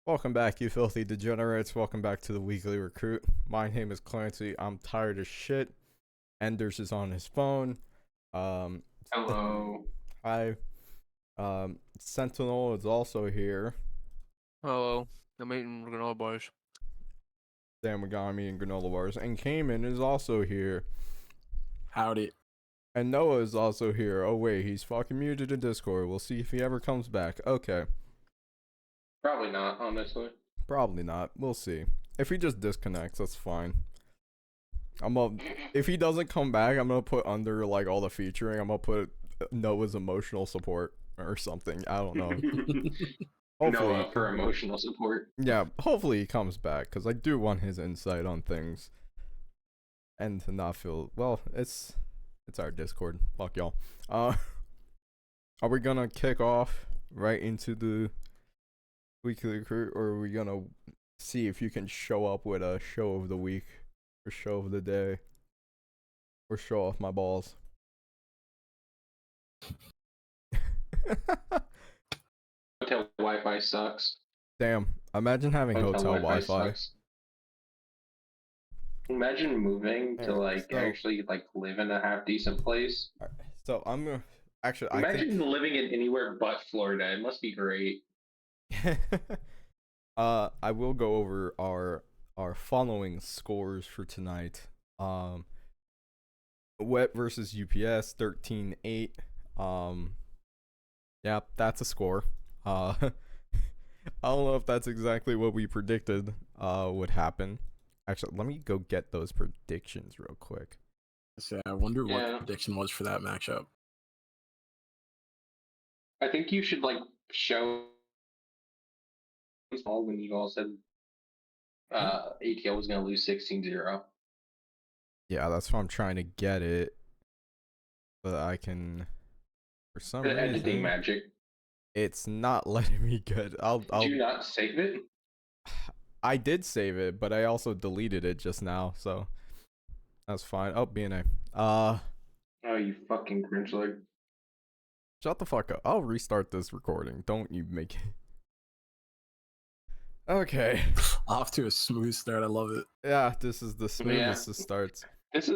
Welcome back, you filthy degenerates. Welcome back to the Weekly Recruit. My name is Clancy. I'm tired as shit. Enders is on his phone. Um, Hello. hi. Sentinel is also here. Hello, I'm eating granola bars. Sam Megami and Granola Bars. And Cayman is also here. Howdy. And Noah is also here. Oh, wait, he's fucking muted in Discord. We'll see if he ever comes back. Okay. Probably not, honestly. Probably not. We'll see. If he just disconnects, that's fine. If he doesn't come back, I'm gonna put under like all the featuring. I'm gonna put Noah's emotional support or something. I don't know. Hopefully, Noah for emotional support. yeah. Hopefully he comes back because I do want his insight on things, and to not feel well. It's our Discord. Fuck y'all. Are we gonna kick off right into the Weekly Recruit, or are we gonna see if you can show up with a show of the week or show of the day or show off my balls? Hotel Wi-Fi sucks. Damn, imagine having hotel Wi-Fi. sucks. Imagine moving to Alright, so- actually live in a half decent place. So I'm gonna actually Imagine living in anywhere but Florida. It must be great. I will go over our following scores for tonight. Wet versus UPS 13-8. Yeah, that's a score. I don't know if that's exactly what we predicted would happen. Actually, let me go get those predictions real quick. So I wonder what Yeah. the prediction was for that matchup. I think you should show all when you all said ATL was gonna lose 16-0. Yeah, that's why I'm trying to get it, but I can for some The editing reason magic. it's not letting me get. Did you not save it? I did save it, but I also deleted it just now, so that's fine. Oh, BNA. Oh, you fucking cringe leg. Shut the fuck up. I'll restart this recording. Don't you make it. Okay. Off to a smooth start. I love it. Yeah, this is the smoothest it starts. This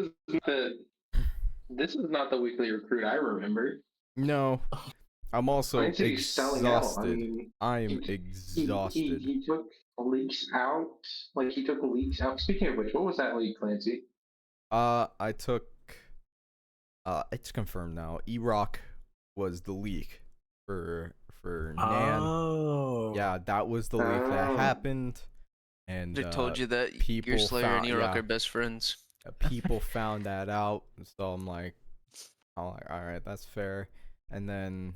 is not the Weekly Recruit I remember. No. I'm also Clancy's selling out. exhausted. I'm he- exhausted. He took leaks out. He took leaks out. Speaking of which, what was that leak, Clancy? I took it's confirmed now. E-Rock was the leak for Nan. Oh. Yeah, that was the leak that happened. And I told you that people your Slayer and found- E-Rock yeah. are best friends. People found that out, so I'm like, all right, that's fair. And then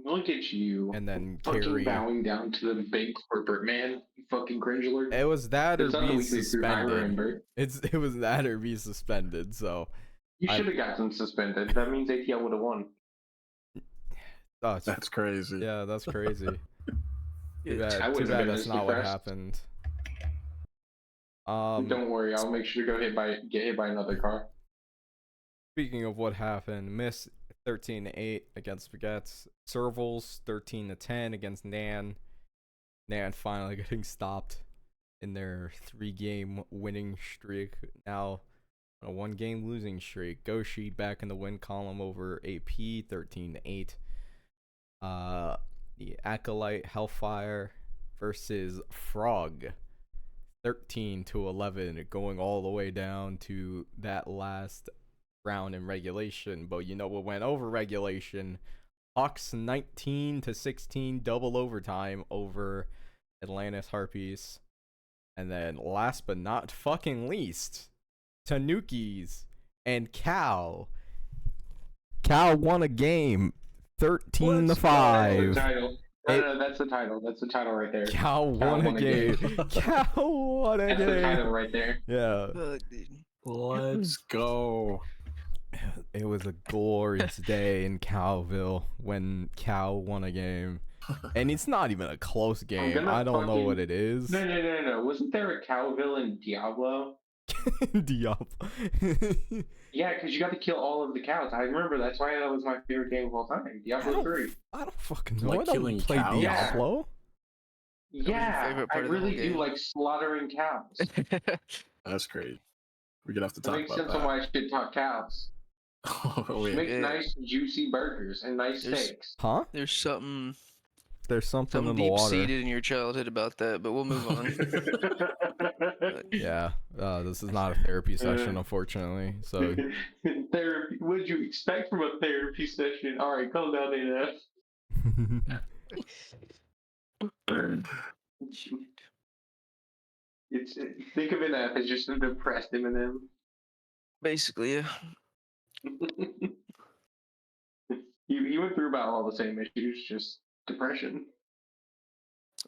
Look at you. and then Fucking Carrie. bowing down to the big corporate man. You fucking cringe alert. It was that or It's not the be Weekly Recruit I suspended. remember. It was that or be suspended. So You I- should have gotten suspended. That means ATL would have won. it's- That's crazy. yeah, that's crazy. Too I bad, wouldn't have been that's as not what depressed. happened. Don't worry, I'll make sure to get hit by another car. Speaking of what happened, Miss 13-8 against Baguettes. Servals 13-10 against Nan. Nan finally getting stopped in their 3-game winning streak. Now on a 1-game losing streak. Goshi back in the win column over AP 13-8. The Acolyte Hellfire versus Frog 13-11, going all the way down to that last round in regulation. But you know what went over regulation? Hawks 19-16 double overtime over Atlantis Harpies. And then last but not fucking least, Tanukis and Cal. Cal won a game 13-5. That's the title. No, that's the title. That's the title right there. Cal won a game. Cal won a That's the title game. right there. Yeah. Let's go. It was a glorious day in Calville when Cal won a game. And it's not even a close game. gonna I don't know fucking- what it is. No. Wasn't there a Calville in Diablo? Diablo. Yeah, because you got to kill all of the cows. I remember that's why that was my favorite game of all time. I Diablo don't, 3. I don't fucking know. Like I don't killing play cows? Diablo. your Yeah, favorite I part of the whole really do game? like slaughtering cows. That's great. We're gonna have to That talk makes about sense on why I should talk cows. Oh, yeah. Makes Yeah. nice, juicy burgers and nice There's- steaks. Huh? There's something There's something in the deep water. seated in your childhood about that, but we'll move on. Yeah. This is not a therapy session, unfortunately. So Therapy. What'd you expect from a therapy session? All right, calm down, AF. It's think of NF as just a depressed Eminem. Basically, yeah. He went through about all the same issues, just depression.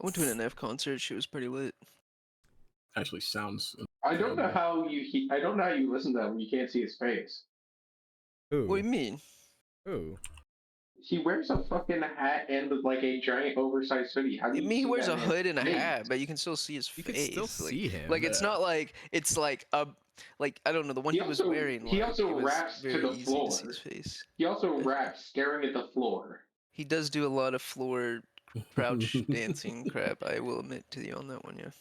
I went to an NF concert. She was pretty lit. Actually sounds. I don't know how I don't know how you listen to him when you can't see his face. Ooh. What do you mean? Ooh. He wears a fucking hat and like a giant oversized hoodie. How do I you mean, he see wears that a man's hood and a face? hat, but you can still see his You face. can still like, see him. Like it's Yeah. not like it's like a like I don't know the one He he was also- wearing. he like, also it was raps to very the easy floor. to see his face. He also raps staring at the floor. He does do a lot of floor crouch dancing crap. I will admit to you on that one. Yeah.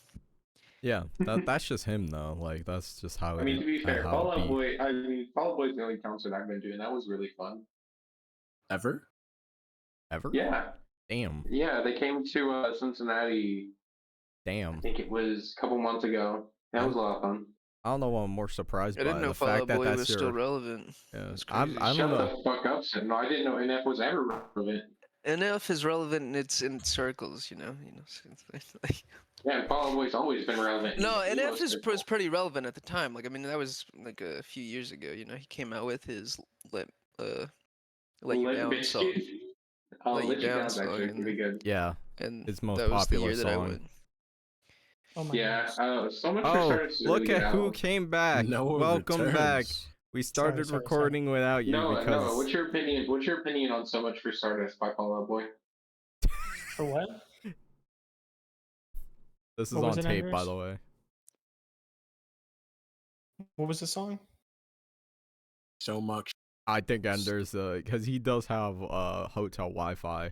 Yeah, that's just him though. Like that's just how I it. mean, to be fair, how Fall it Out be. Boy. I mean, Fall Out Boy's the only concert I've been doing. That was really fun. Ever? Ever? Yeah, Damn. yeah. They came to Cincinnati. I Damn. think it was a couple months ago. That was a lot of fun. I don't know what I'm more surprised I by. didn't know The Fall fact Out that Boy that's was your. still relevant. Yeah. That's I crazy. don't Shut know. the fuck up, Sid. No, I didn't know NF was ever relevant. NF is relevant and it's in circles, you know. So it's like, Yeah, and Fall Out Boy's always been relevant. no, He NF was is circle. was pretty relevant at the time. Like I mean, that was like a few years ago. You know, he came out with his Let You Limp Down song, Bizkit. Oh, Let You Let You Down Down's song, actually and pretty good. Yeah. and His most that was the popular year that I song. went. Oh my Yeah, goodness. so much for Oh, Stardust is a look really good at who album. came back. Noah Welcome back. returns. We started Sorry. recording without you Noah, because what's your opinion? What's your opinion on So Much for Stardust by Fall Out Boy? For what? this is What was on it, tape, by Anders? the way. What was the song? So much. I think Ender's because he does have hotel Wi-Fi,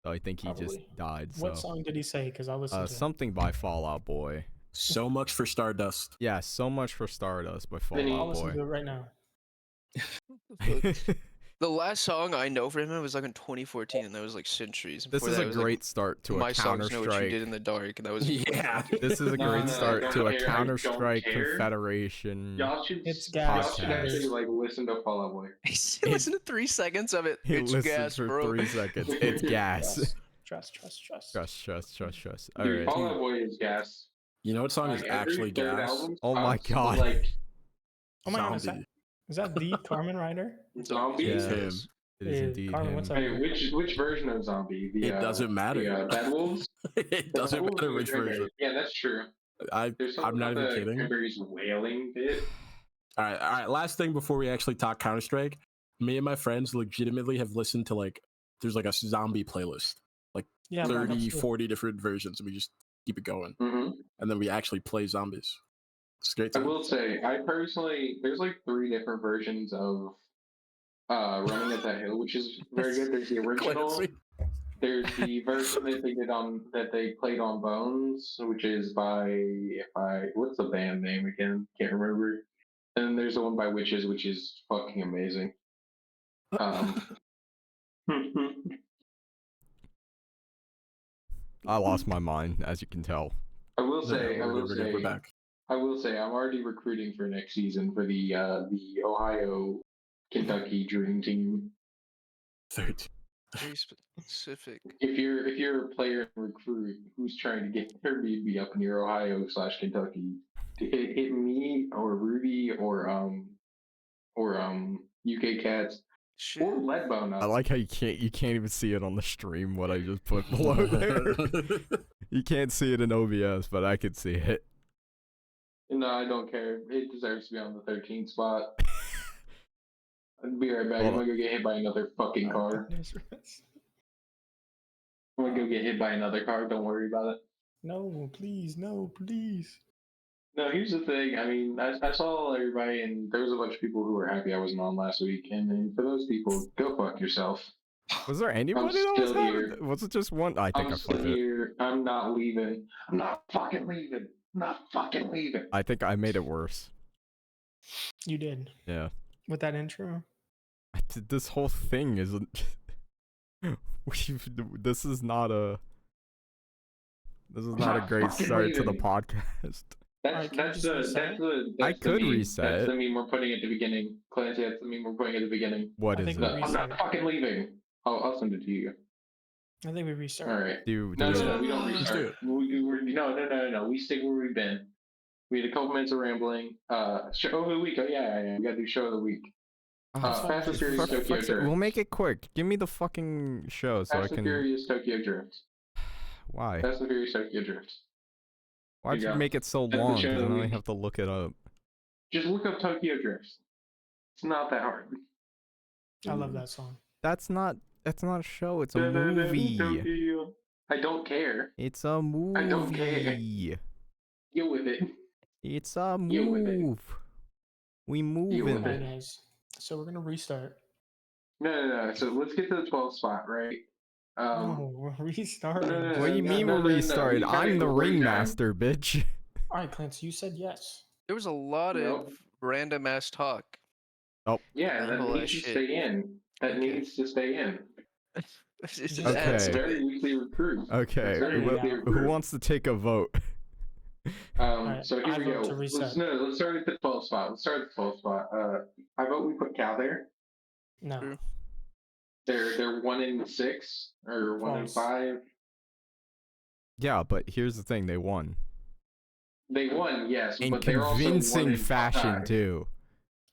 so I think he just Probably. died. So What song did he say? Because I'll listen to it. something by Fall Out Boy. So much for Stardust. Yeah, so much for Stardust by Fall Vinny, I'll Out listen Boy. to it right now. The last song I know from him was like in 2014, and that was like centuries. This Before is that a was, like, great start to a My Counter songs know what you did Strike. in the dark, and that was Yeah. This is a No, great no, I start don't to a care, I Counter don't Strike care. Confederation. Y'all should, It's y'all gas. should podcast. actually like listen to Fall Out Boy. Listen to 3 seconds of it. He It's listens gas, for bro. 3 seconds. It's gas. Trust. Trust. Dude, Alright. Fall Out Boy is gas. You know what song is Like, every actually third gas? album Oh my sucks, God. but, like Oh my god, Zombie. is that the Carmen Rider? Zombie. Yeah. Him. It is Hey, indeed Carmen, him. what's up? Hey, which version of Zombie? The, It doesn't matter. The Bad Wolves. It The doesn't Bad Wolves matter or the which version. Cranberries? Yeah, that's true. There's something I'm not about even the kidding. Cranberries wailing bit. All right. Last thing before we actually talk Counter Strike, me and my friends legitimately have listened to there's like a zombie playlist, Yeah, 30, that's true. 40 different versions, and we just keep it going, Mm-hmm. and then we actually play zombies. It's a great I time. will say, I personally, there's like 3 different versions of Running Up That Hill, which is very good. There's the original. Classic. There's the version that they played on Bones, which is by what's the band name again? Can't remember. And then there's the one by Witches, which is fucking amazing. I lost my mind, as you can tell. I will say, We're back. I will say, I'm already recruiting for next season for the Ohio Kentucky Dream Team. 13. Very specific. If you're a player and recruit who's trying to get their BB up near Ohio/Kentucky, hit me or Ruby or UK Cats Shit. or Leadbone I up. like how you can't even see it on the stream what I just put below there. You can't see it in OBS, but I could see it. No, I don't care. It deserves to be on the 13th spot. I'll be right back. I'm gonna go get hit by another fucking car. I'm gonna go get hit by another car. Don't worry about it. No, please. No, here's the thing. I mean, I saw everybody, and there was a bunch of people who were happy I wasn't on last week. And then for those people, go fuck yourself. Was there anybody that was still having? here. Was it just one? I think I'm I still fucked it. here. I'm not leaving. I'm not fucking leaving. I'm not fucking leaving. I think I made it worse. You did Yeah. with that intro. This whole thing isn't. This is not a. This is not a not great fucking start to the leaving. podcast. Alright, can you just reset? I could meme. reset That's it. the meme we're putting at the beginning. Clancy, that's the meme we're putting at the beginning. What I is think it? we I'm reset not it. fucking leaving. I'll send it to you. I think we restart. All right. Do No, we- we don't Let's do restart. No. We stick where we've been. We had a couple minutes of rambling. Show of the week. Oh yeah. We gotta do show of the week. Oh, Fast and Furious for Tokyo fuck's sake, Drift. we'll make it quick. Give me the fucking show so I Fast and can. Furious Tokyo Drift. Why? Fast and Furious Tokyo Drift. Why'd you you go. make it so That's the long? show of Because the then I week. have to look it up. Just look up Tokyo Drift. It's not that hard. I love that song. That's not a show. It's a movie. Tokyo. I don't care. It's a movie. I don't care. Deal with it. It's a Deal with it. move. We move Deal in with Alright, it. guys. So we're gonna restart. No. So let's get to the 12th spot, right? No, we're restarting. no, What do you no, mean no, we're no, no. restarted? You gotta I'm the go break down. ringmaster, bitch. Alright, Clancy, you said yes. There was a lot Nope. of random ass talk. Yeah, that Oh, needs to shit. stay in. That Okay. needs to stay in. It's just Okay. ads, It's but- very weekly recruit. Okay, Very wh- weekly who recruit. wants to take a vote? Alright, So here I we vote go. to reset. Let's start at the 12th spot. Let's start at the 12th spot. I vote we put Cal there. No. True. They're 1-6 or 1-5. Yeah, but here's the thing: they won They won, yes, in but they're also convincing 1-5. fashion too.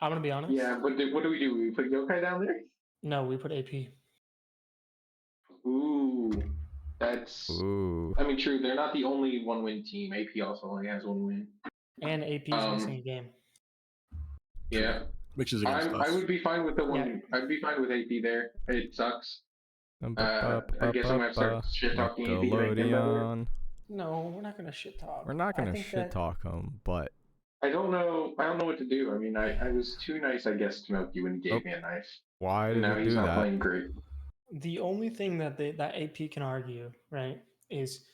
I'm gonna be honest. Yeah, but what do? We put Yokai down there? No, we put AP. Ooh, that's. Ooh. I mean, true. They're not the only one-win team. AP also only has one win. And AP's missing a game. Yeah, Which is against us. I would be fine with the one. Yeah. I'd be fine with AP there. It sucks. I guess I'm gonna start shit talking AP. Nickelodeon. No, we're not gonna shit talk. We're not I gonna think shit that- talk them, but I don't know. I don't know what to do. I mean, I was too nice, I guess, to Milky when he gave Oh. me a knife. why did Now you he's do not that? playing great. The only thing that that AP can argue, right, is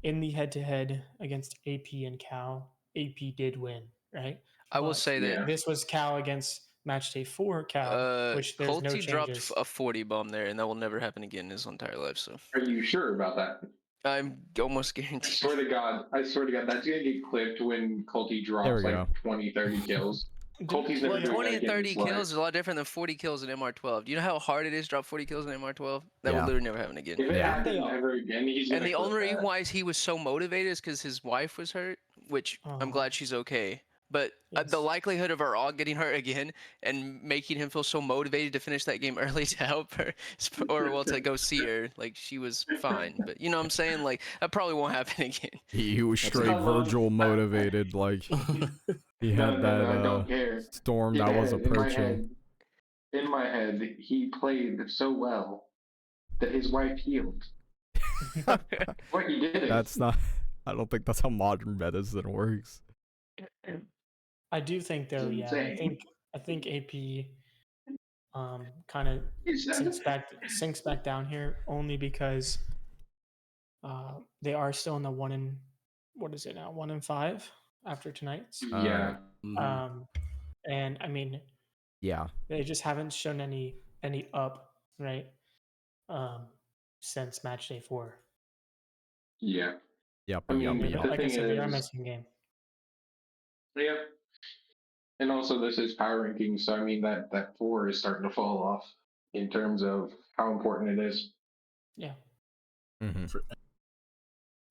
in the head-to-head against AP and Cal, AP did win, right? I will But say that Yeah. this was Cal against match day 4 Cal, which there's no Colty dropped changes. a 40 bomb there, and that will never happen again in his entire life. So Are you sure about that? I'm almost I guaranteed. swear to God, that's gonna get clipped when Colty drops There we like go. 20, 30 kills. Colty's never Well, doing 20 that and again in 30 his life. kills is a lot different than 40 kills in MR12. Do you know how hard it is to drop 40 kills in MR12? That Yeah. will literally never happen again. If it Yeah. happens ever again, he's And gonna the clip only reason that. why he was so motivated is because his wife was hurt, which I'm Oh. glad she's okay. But the Yes. likelihood of her all getting hurt again and making him feel so motivated to finish that game early to help her, or well, to go see her, like she was fine. But you know what I'm saying? Like that probably won't happen again. He was That's straight how long- Virgil motivated, like he No, had no, that I don't care. storm In that my was head- approaching. In my head, he played so well that his wife healed. What he did. That's not. I don't think that's how modern medicine works. I do think though, It's yeah. insane. I think AP kind of sinks back down here only because they are still in the 1-5 after tonight's. Yeah. Mhm. And I mean Yeah. they just haven't shown any up, right? Since match day 4. Yeah. Yep. I mean, Yep. They the don't- like I thing said, they are is- missing a game. Yeah. And also, this is power rankings, so I mean that 4 is starting to fall off in terms of how important it is. Yeah, hmm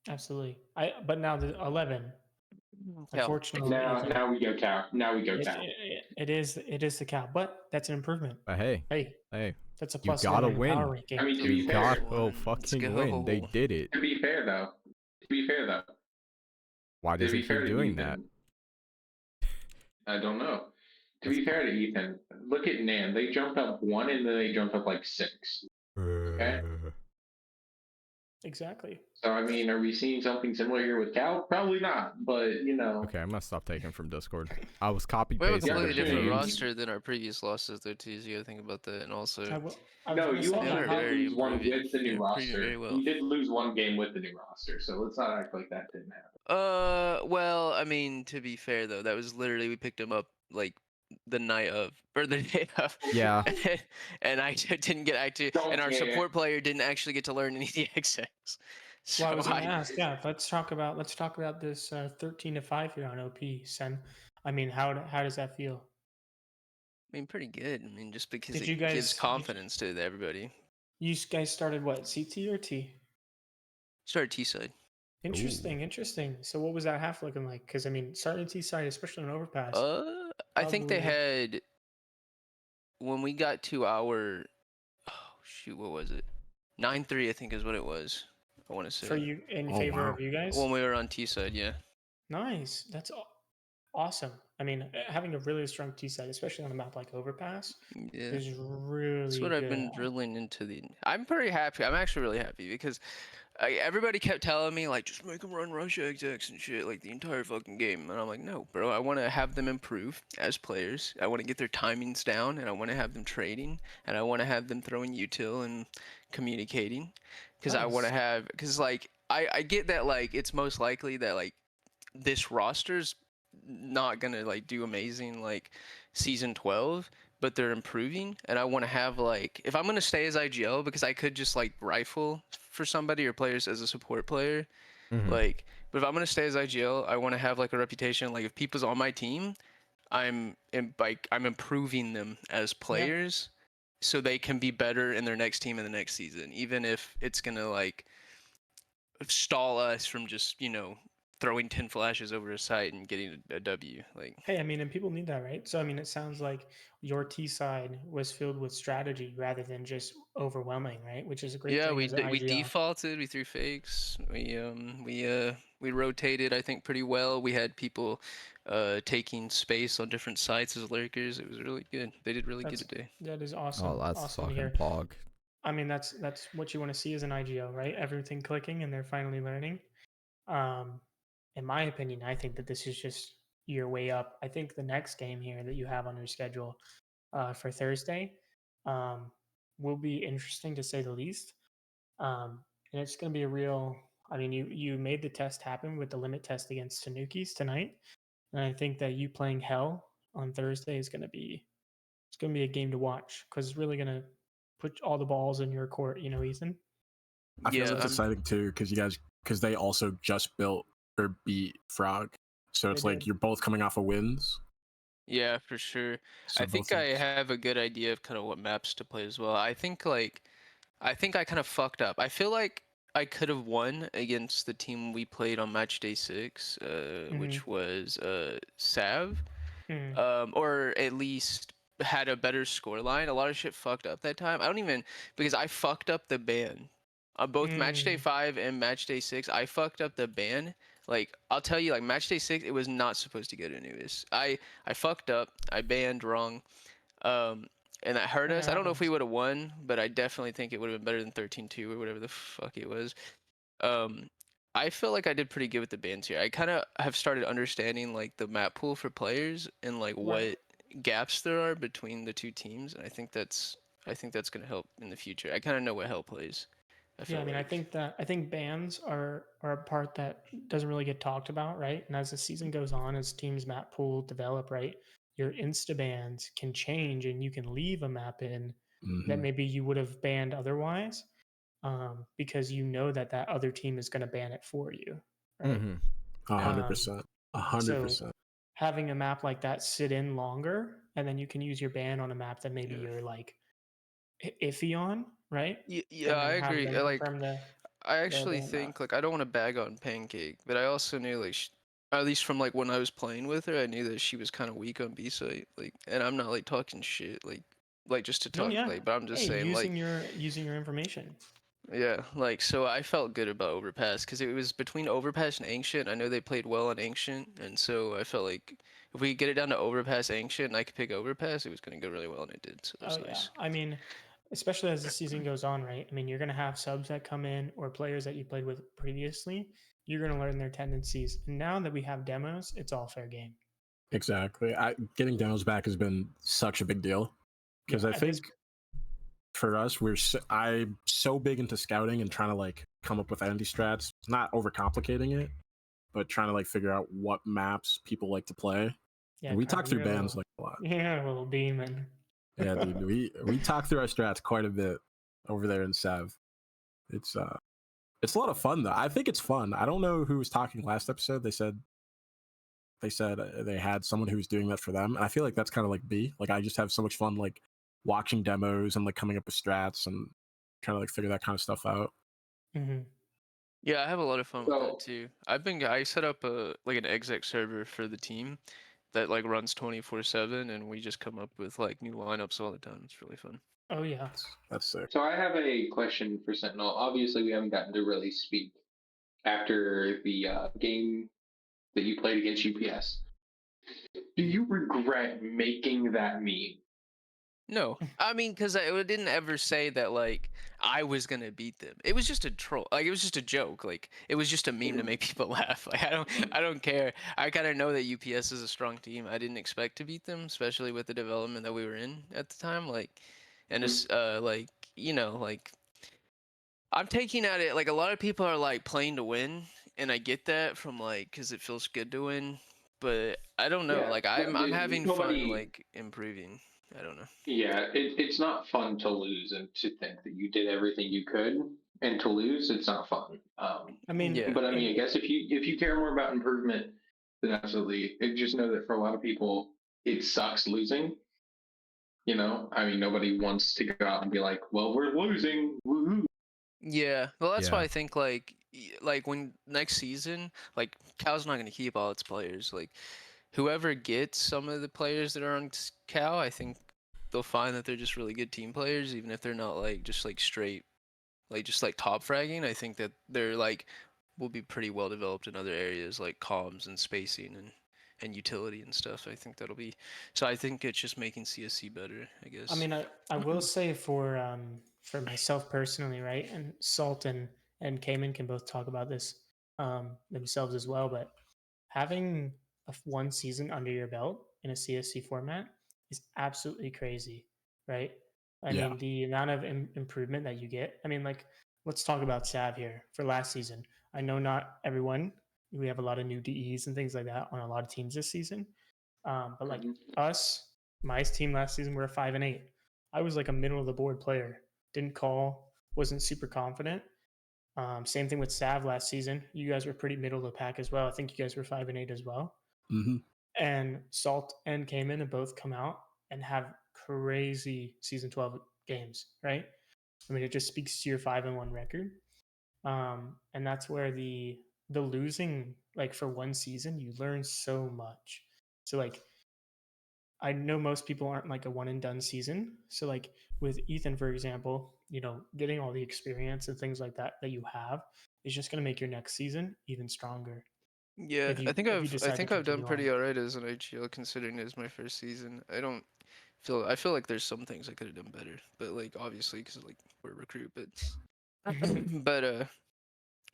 absolutely. But now the 11. Yeah. Unfortunately, Now we go cow. Now we go it, cow. it is the cow, but that's an improvement. But hey, Hey, you that's a plus gotta 1 in win. power ranking. I mean, to you be fair, got fair, to let's fucking win. They go. did it. to be fair though, Why to does he be fair keep to doing Ethan, that? I don't know. To be fair to Ethan, look at Nan. They jumped up 1 and then they jumped up like 6. Okay. Exactly. So I mean, are we seeing something similar here with Cal? Probably not, but you know. Okay, I'm gonna stop taking from Discord. I was copy We have a pasting completely their different names. roster than our previous losses, though, too. So you gotta think about that, and also I was No, gonna you say, also they are did very lose one improving. with the new They're improving roster. very well. You did lose one game with the new roster, so let's not act like that didn't happen. Well, I mean, to be fair though, that was literally we picked him up like the night of or the day of. Yeah. And I didn't get actually, Don't and our care. support player didn't actually get to learn any of the execs. So well, I was gonna ask. Yeah, let's talk about this 13-5 here on OP. Sen, I mean, how does that feel? I mean, pretty good. I mean, just because Did it you guys gives confidence to everybody. You guys started what, CT or T? Started T side. Interesting. So what was that half looking like? Because I mean, starting T side, especially on overpass. I think they probably- had when we got to our oh shoot, what was it? 9-3, I think is what it was. I want to say for you in Oh, favor wow. of you guys. when we were on T side, yeah. Nice. That's awesome. I mean, having a really strong T side, especially on a map like overpass, Yeah. is really That's what good. I've been drilling into the. I'm pretty happy. I'm actually really happy because everybody kept telling me like just make them run rush execs and shit like the entire fucking game, and I'm like, no, bro. I want to have them improve as players. I want to get their timings down, and I want to have them trading, and I want to have them throwing util and communicating, because I want to Nice. have because like I get that like it's most likely that like this roster's not gonna like do amazing like season 12, but they're improving, and I want to have like if I'm gonna stay as IGL, because I could just like rifle for somebody or players as a support player, Mhm. like, but if I'm gonna stay as IGL, I want to have like a reputation, like if people's on my team, I'm improving them as players so they can be better in their next team in the next season, even if it's gonna like stall us from just throwing 10 flashes over a site and getting a W. Like, Hey, I mean, and people need that, right? So, I mean, it sounds like your T side was filled with strategy rather than just overwhelming, right? Which is a great yeah, thing we as an we IGL. defaulted, we threw fakes, we rotated, I think, pretty well. We had people taking space on different sites as lurkers. It was really good. They did really good today. That is awesome. Oh, that's awesome to fucking hear. pog. I mean, that's what you want to see as an IGL, right? Everything clicking and they're finally learning. In my opinion, I think that this is just your way up. I think the next game here that you have on your schedule for Thursday will be interesting to say the least. And it's going to be a real. I mean, you made the test happen with the limit test against Tanukis tonight, and I think that you playing Hell on Thursday is going to be a game to watch because it's really going to put all the balls in your court. You know, Ethan. I feel Yeah, that's exciting too because they also just built or beat Frog, so it's They like did. you're both coming off of wins. yeah, for sure. So I think I have a good idea of kind of what maps to play as well. I think I kind of fucked up. I feel like I could have won against the team we played on match day 6, which was Sav, or at least had a better score line. A lot of shit fucked up that time. I don't even because I fucked up the ban on both match day 5 and match day 6. I fucked up the ban. Like I'll tell you, like match day 6, it was not supposed to go to Anubis. I fucked up. I banned wrong. And that hurt us. I don't know if we would have won, but I definitely think it would have been better than 13-2 or whatever the fuck it was. I feel like I did pretty good with the bans here. I kind of have started understanding like the map pool for players and like what gaps there are between the two teams, and I think that's gonna help in the future. I kind of know what Hell plays. Yeah, I mean, I think bans are a part that doesn't really get talked about, right? And as the season goes on, as teams map pool develop, right, your insta bans can change, and you can leave a map in that maybe you would have banned otherwise, because you know that other team is going to ban it for you, right? 100%, 100%. So having a map like that sit in longer, and then you can use your ban on a map that maybe you're like iffy on, right? Yeah, I agree. Like, The, I actually think like I don't want to bag on Pancake, but I also knew like at least from like when I was playing with her, I knew that she was kind of weak on B site. Like, and I'm not like talking shit, like just to talk, like, but I'm just saying using like using your information. Yeah, like so I felt good about Overpass because it was between Overpass and Ancient. I know they played well on Ancient, and so I felt like if we could get it down to Overpass Ancient and I could pick Overpass, it was gonna go really well, and it did. So that was nice. I mean, especially as the season goes on, right? I mean, you're going to have subs that come in or players that you played with previously. You're going to learn their tendencies. And now that we have demos, it's all fair game. Exactly. Getting demos back has been such a big deal because I at think this- for us, I'm so big into scouting and trying to like come up with anti strats, not overcomplicating it, but trying to like figure out what maps people like to play. yeah, And we Carter, talk through you're a bands little- like a lot. You're a little demon. Yeah, dude, we talk through our strats quite a bit over there in Sav. It's a lot of fun though. I think it's fun. I don't know who was talking last episode. They said they had someone who was doing that for them, and I feel like that's kind of like B. Like I just have so much fun like watching demos and like coming up with strats and trying to like figure that kind of stuff out. Mm-hmm. Yeah, I have a lot of fun with So- that too. I set up a like an exec server for the team that like runs 24/7, and we just come up with like new lineups all the time. It's really fun. Oh, yeah. That's sick. So I have a question for Sentinel. Obviously, we haven't gotten to really speak after the game that you played against UPS. Do you regret making that meme? No, I mean, because I didn't ever say that like I was gonna beat them. It was just a troll. Like it was just a joke. Like it was just a meme to make people laugh. Like I don't care. I kind of know that UPS is a strong team. I didn't expect to beat them, especially with the development that we were in at the time. Like, and it's like like I'm taking at it like a lot of people are like playing to win, and I get that from like because it feels good to win. But I don't know. Yeah, Like but I'm having nobody- fun like improving. I don't know. Yeah, it's not fun to lose and to think that you did everything you could, and to lose, it's not fun. I mean, Yeah. But I mean, I guess if you care more about improvement, then absolutely. Just know that for a lot of people, it sucks losing. You know, I mean, nobody wants to go out and be like, "Well, we're losing." Woohoo! Yeah, well, that's why Yeah. I think like when next season, like Cal's not gonna keep all its players. Like whoever gets some of the players that are on Cal, I think they'll find that they're just really good team players, even if they're not like just like straight, like just like top fragging. I think that they're like will be pretty well developed in other areas like comms and spacing and utility and stuff. I think that'll be so. I think it's just making CSC better. I guess. I mean, I will say for myself personally, right, and Salt and Cayman can both talk about this themselves as well. But having one season under your belt in a CSC format is absolutely crazy, right? I Yeah. mean, the amount of improvement that you get. I mean, like, let's talk about Sav here for last season. I know not everyone. We have a lot of new DEs and things like that on a lot of teams this season. But like us, my team last season, we were 5-8. I was like a middle of the board player. Didn't call, wasn't super confident. Same thing with Sav last season. You guys were pretty middle of the pack as well. I think you guys were 5-8 as well. Mm-hmm. And Salt and Cayman have both come out and have crazy season 12 games, right? I mean, it just speaks to your 5-1 record. And that's where the losing, like for one season, you learn so much. So like I know most people aren't like a one and done season. So like with Ethan, for example, getting all the experience and things like that that you have is just going to make your next season even stronger. Yeah, if you- I think if you I've decide to done continue pretty on. alright as an IGL considering it is my first season. I feel like there's some things I could have done better, but like obviously because like we're a recruit, but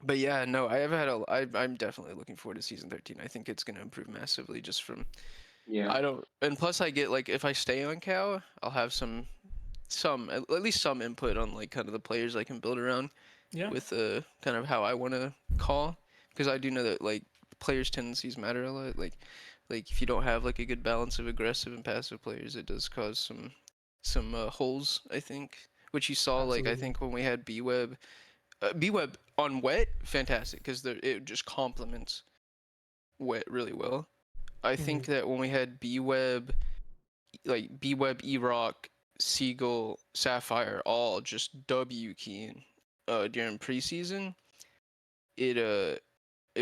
but yeah, no, I'm definitely looking forward to season 13. I think it's gonna improve massively just from Yeah. and plus I get like if I stay on Cal, I'll have some at least some input on like kind of the players I can build around Yeah. with kind of how I want to call because I do know that like players' tendencies matter a lot. Like if you don't have like a good balance of aggressive and passive players, it does cause some holes. I think which you saw like I Absolutely. think when we had B-Web on wet, fantastic because it just complements wet really well. I think that when we had B-Web, like B-Web, E-Rock, Seagull, Sapphire, all just W keying during preseason, it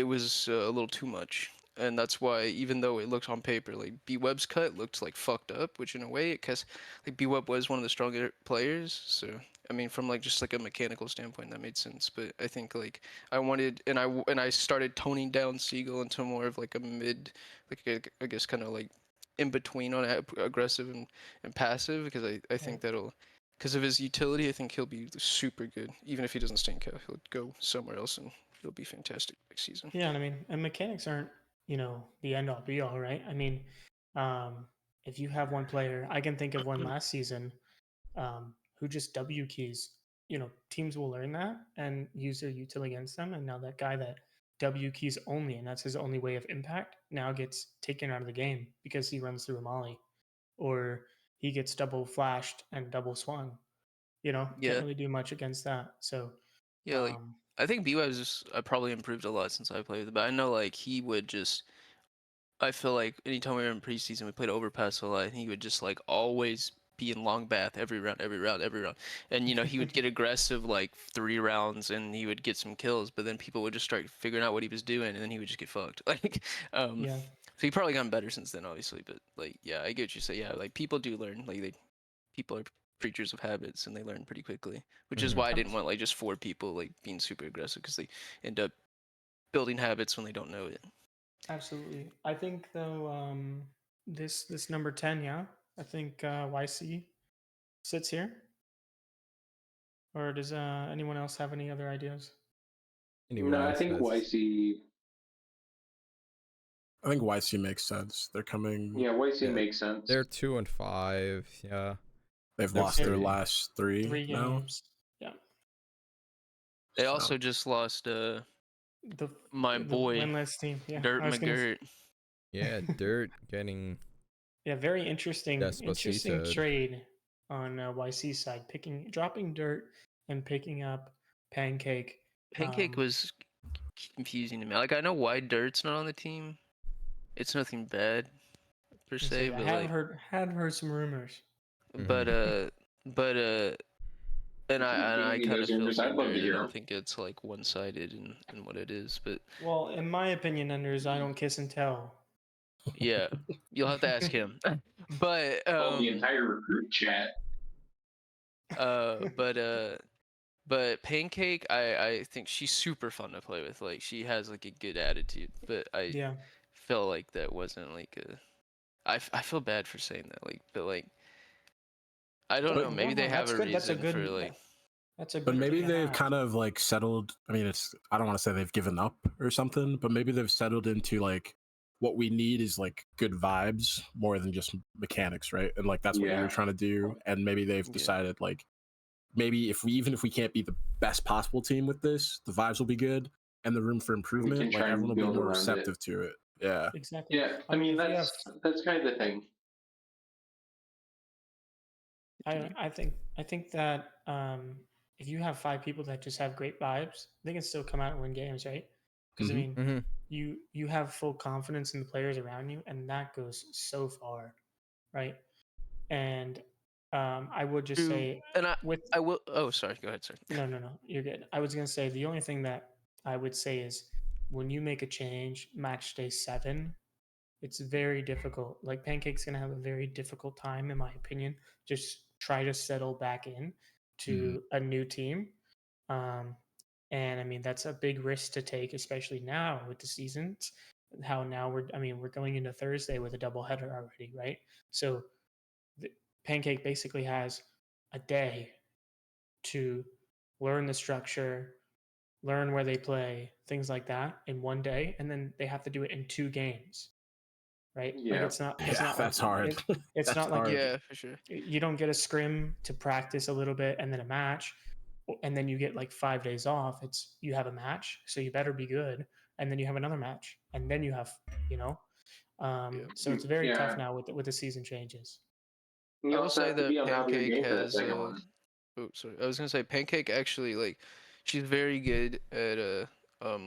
was a little too much, and that's why even though it looked on paper like B-Web's cut looked like fucked up, which in a way because like B-Web was one of the stronger players, so I mean from like just like a mechanical standpoint that made sense. But I think like I wanted and I started toning down Seagull into more of like a mid, like I guess kind of like in between on aggressive and passive because I think that'll Because of his utility, I think he'll be super good. Even if he doesn't stay in Cal, he'll go somewhere else and he'll be fantastic next season. Yeah, and I mean, and mechanics aren't, the end all be all, right? I mean, if you have one player, I can think of one last season, who just W keys. Teams will learn that and use their utility against them. And now that guy that W keys only, and that's his only way of impact, now gets taken out of the game because he runs through a molly, or he gets double flashed and double swung. Can't Yeah. really do much against that. So Yeah, like I think B-Web's just probably improved a lot since I played with him. But I know like he would just. I feel like anytime we were in preseason, we played overpass a lot, and he would just like always be in long bath every round, and he would get aggressive like 3 rounds, and he would get some kills, but then people would just start figuring out what he was doing, and then he would just get fucked. Like, yeah, so he probably gotten better since then, obviously, but like, yeah, I get what you say. Yeah, like people do learn, like people are creatures of habits, and they learn pretty quickly, which is Mhm. why I didn't want like just 4 people like being super aggressive, because they end up building habits when they don't know it. absolutely. I think though, this number 10, yeah, I think YC sits here. Or does anyone else have any other ideas? Anyone No, I else think has- YC. I think YC makes sense. They're coming. Yeah, YC Yeah. makes sense. They're 2 and 5. Yeah. They've they're lost their pretty- last 3 3 now. games. Yeah. They So- also just lost my The boy winless team. Yeah. Dirt I was gonna McGirt. Yeah, Dirt getting Yeah, very interesting Despacito. trade on YC's side, dropping Dirt and picking up Pancake. Pancake was confusing to me. Like I know why Dirt's not on the team. It's nothing bad per se, I but have like, heard some rumors. but and I Maybe kind those of feel rumors, for I'd love to Dirt. I hear don't 'em. think it's like one-sided in what it is, but Well, in my opinion, Enders, I don't kiss and tell. yeah, you'll have to ask him. But Well, the entire recruit chat. but Pancake, I think she's super fun to play with. Like she has like a good attitude, but I Yeah. felt like that wasn't like a. I feel bad for saying that, like, but like, I don't But- know. Maybe No, they have that's a good. That's a reason good. for like. That's a good. But maybe thing to they've have. kind of like settled. I mean, I don't want to say they've given up or something, but maybe they've settled into like what we need is like good vibes more than just mechanics, right? And like that's what Yeah. you're trying to do. And maybe they've Yeah. decided like maybe even if we can't be the best possible team with this, the vibes will be good and the room for improvement. Like try and everyone will be build more around it. receptive to it. Yeah. Exactly. Yeah, I mean if you that's kind of the thing. I think that if you have 5 people that just have great vibes, they can still come out and win games, right? Because I Mhm. mean, Mhm. you have full confidence in the players around you, and that goes so far, right? And I would just True. say And with I will. Oh, sorry. Go ahead, sir. no, you're good. I was gonna say the only thing that I would say is when you make a change, match day 7, it's very difficult. Like Pancake's gonna have a very difficult time, in my opinion. Just try to settle back in to a new team. And I mean that's a big risk to take, especially now with the seasons. How now we're going into Thursday with a doubleheader already, right? So the Pancake basically has a day to learn the structure, learn where they play, things like that in one day, and then they have to do it in 2 games, right? Like Yeah. it's not Yeah, like that's hard. it's That's not like hard. Yeah, for sure. you don't get a scrim to practice a little bit and then a match, and then you get like 5 days off. It's you have a match, so you better be good, and then you have another match, and then you have so it's very tough Yeah. now with the season changes. You I will also say have to that be on top of your Pancake game for that has. second one. Oh, sorry. I was gonna say Pancake actually like, she's very good at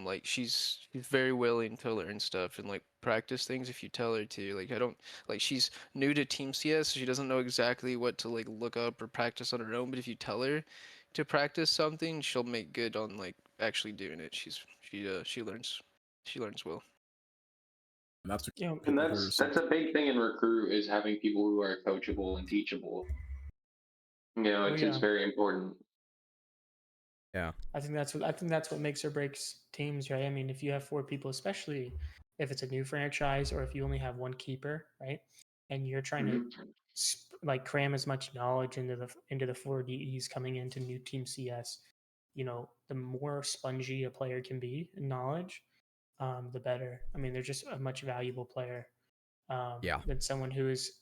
like she's very willing to learn stuff and like practice things if you tell her to. Like I don't like she's new to Team CS, so she doesn't know exactly what to like look up or practice on her own. But if you tell her to practice something, she'll make good on like actually doing it. She learns well. And that's You know, And people who are that's a big thing in recruit is having people who are coachable and teachable. It's yeah. very important. I think that's what makes or breaks teams, right? I mean, if you have 4 people, especially if it's a new franchise or if you only have one keeper, right? And you're trying to like cram as much knowledge into the 4DEs coming into new Team CS, the more spongy a player can be in knowledge, the better. I mean, they're just a much valuable player Yeah. than someone who's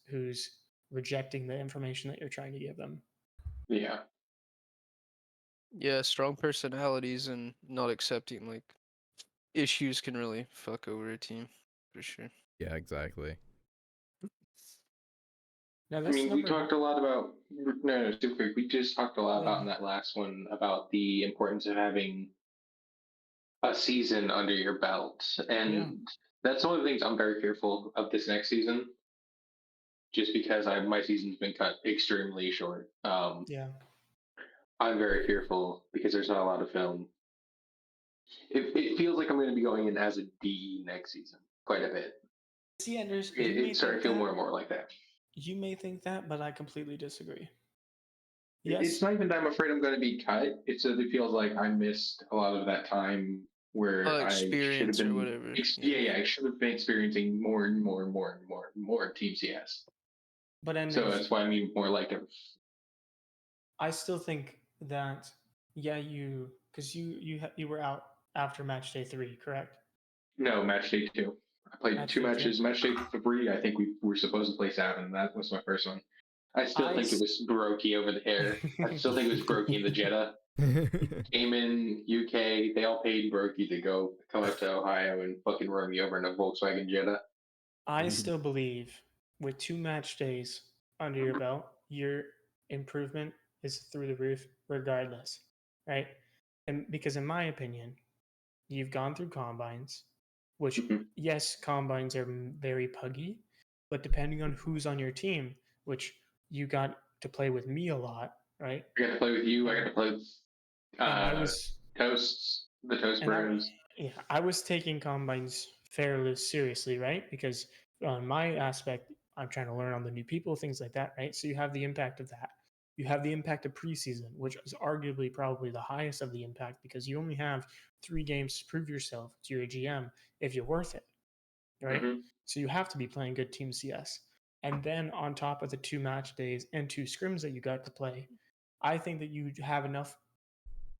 rejecting the information that you're trying to give them. Yeah. Yeah, strong personalities and not accepting like issues can really fuck over a team for sure. Yeah, exactly. Now I that's mean, we number talked a lot about no, super quick. We just talked a lot about in Yeah. that last one about the importance of having a season under your belt, and Yeah. that's one of the things I'm very fearful of this next season, just because my season's been cut extremely short. Yeah. I'm very fearful because there's not a lot of film. It feels like I'm going to be going in as a DE next season quite a bit. See, Anders, It's starting to feel more and more like that. You may think that, but I completely disagree. It's not even that I'm afraid I'm going to be cut. It's that it feels like I missed a lot of that time where I should have Experience or been. whatever. Yeah, I should have been experiencing more and more and more and more and more Team CS. But Anders, So that's why I mean more like a. I still think that because you were out after match day 3, correct? No, match day 2. I played Match 2 day 2. matches. Match day 3, I think we were supposed to play 7. That was my first one. I still think it was Brokey over there. I still think it was Brokey in the Jetta. Came in UK, they all paid Brokey to come up to Ohio and fucking run me over in a Volkswagen Jetta. I still believe with 2 match days under your belt, your improvement is through the roof regardless, right? And because in my opinion, you've gone through combines, which yes, combines are very puggy, but depending on who's on your team, which you got to play with me a lot, right? I got to play with you. I got to play with And I was Toasts, the Toast and Bros. I was taking combines fairly seriously, right? Because on my aspect, I'm trying to learn on the new people, things like that, right? So you have the impact of that. You have the impact of preseason, which is arguably probably the highest of the impact because you only have 3 games to prove yourself to your GM if you're worth it, right? Mhm. So you have to be playing good Team CS. And then on top of the 2 match days and 2 scrims that you got to play, I think that you have enough.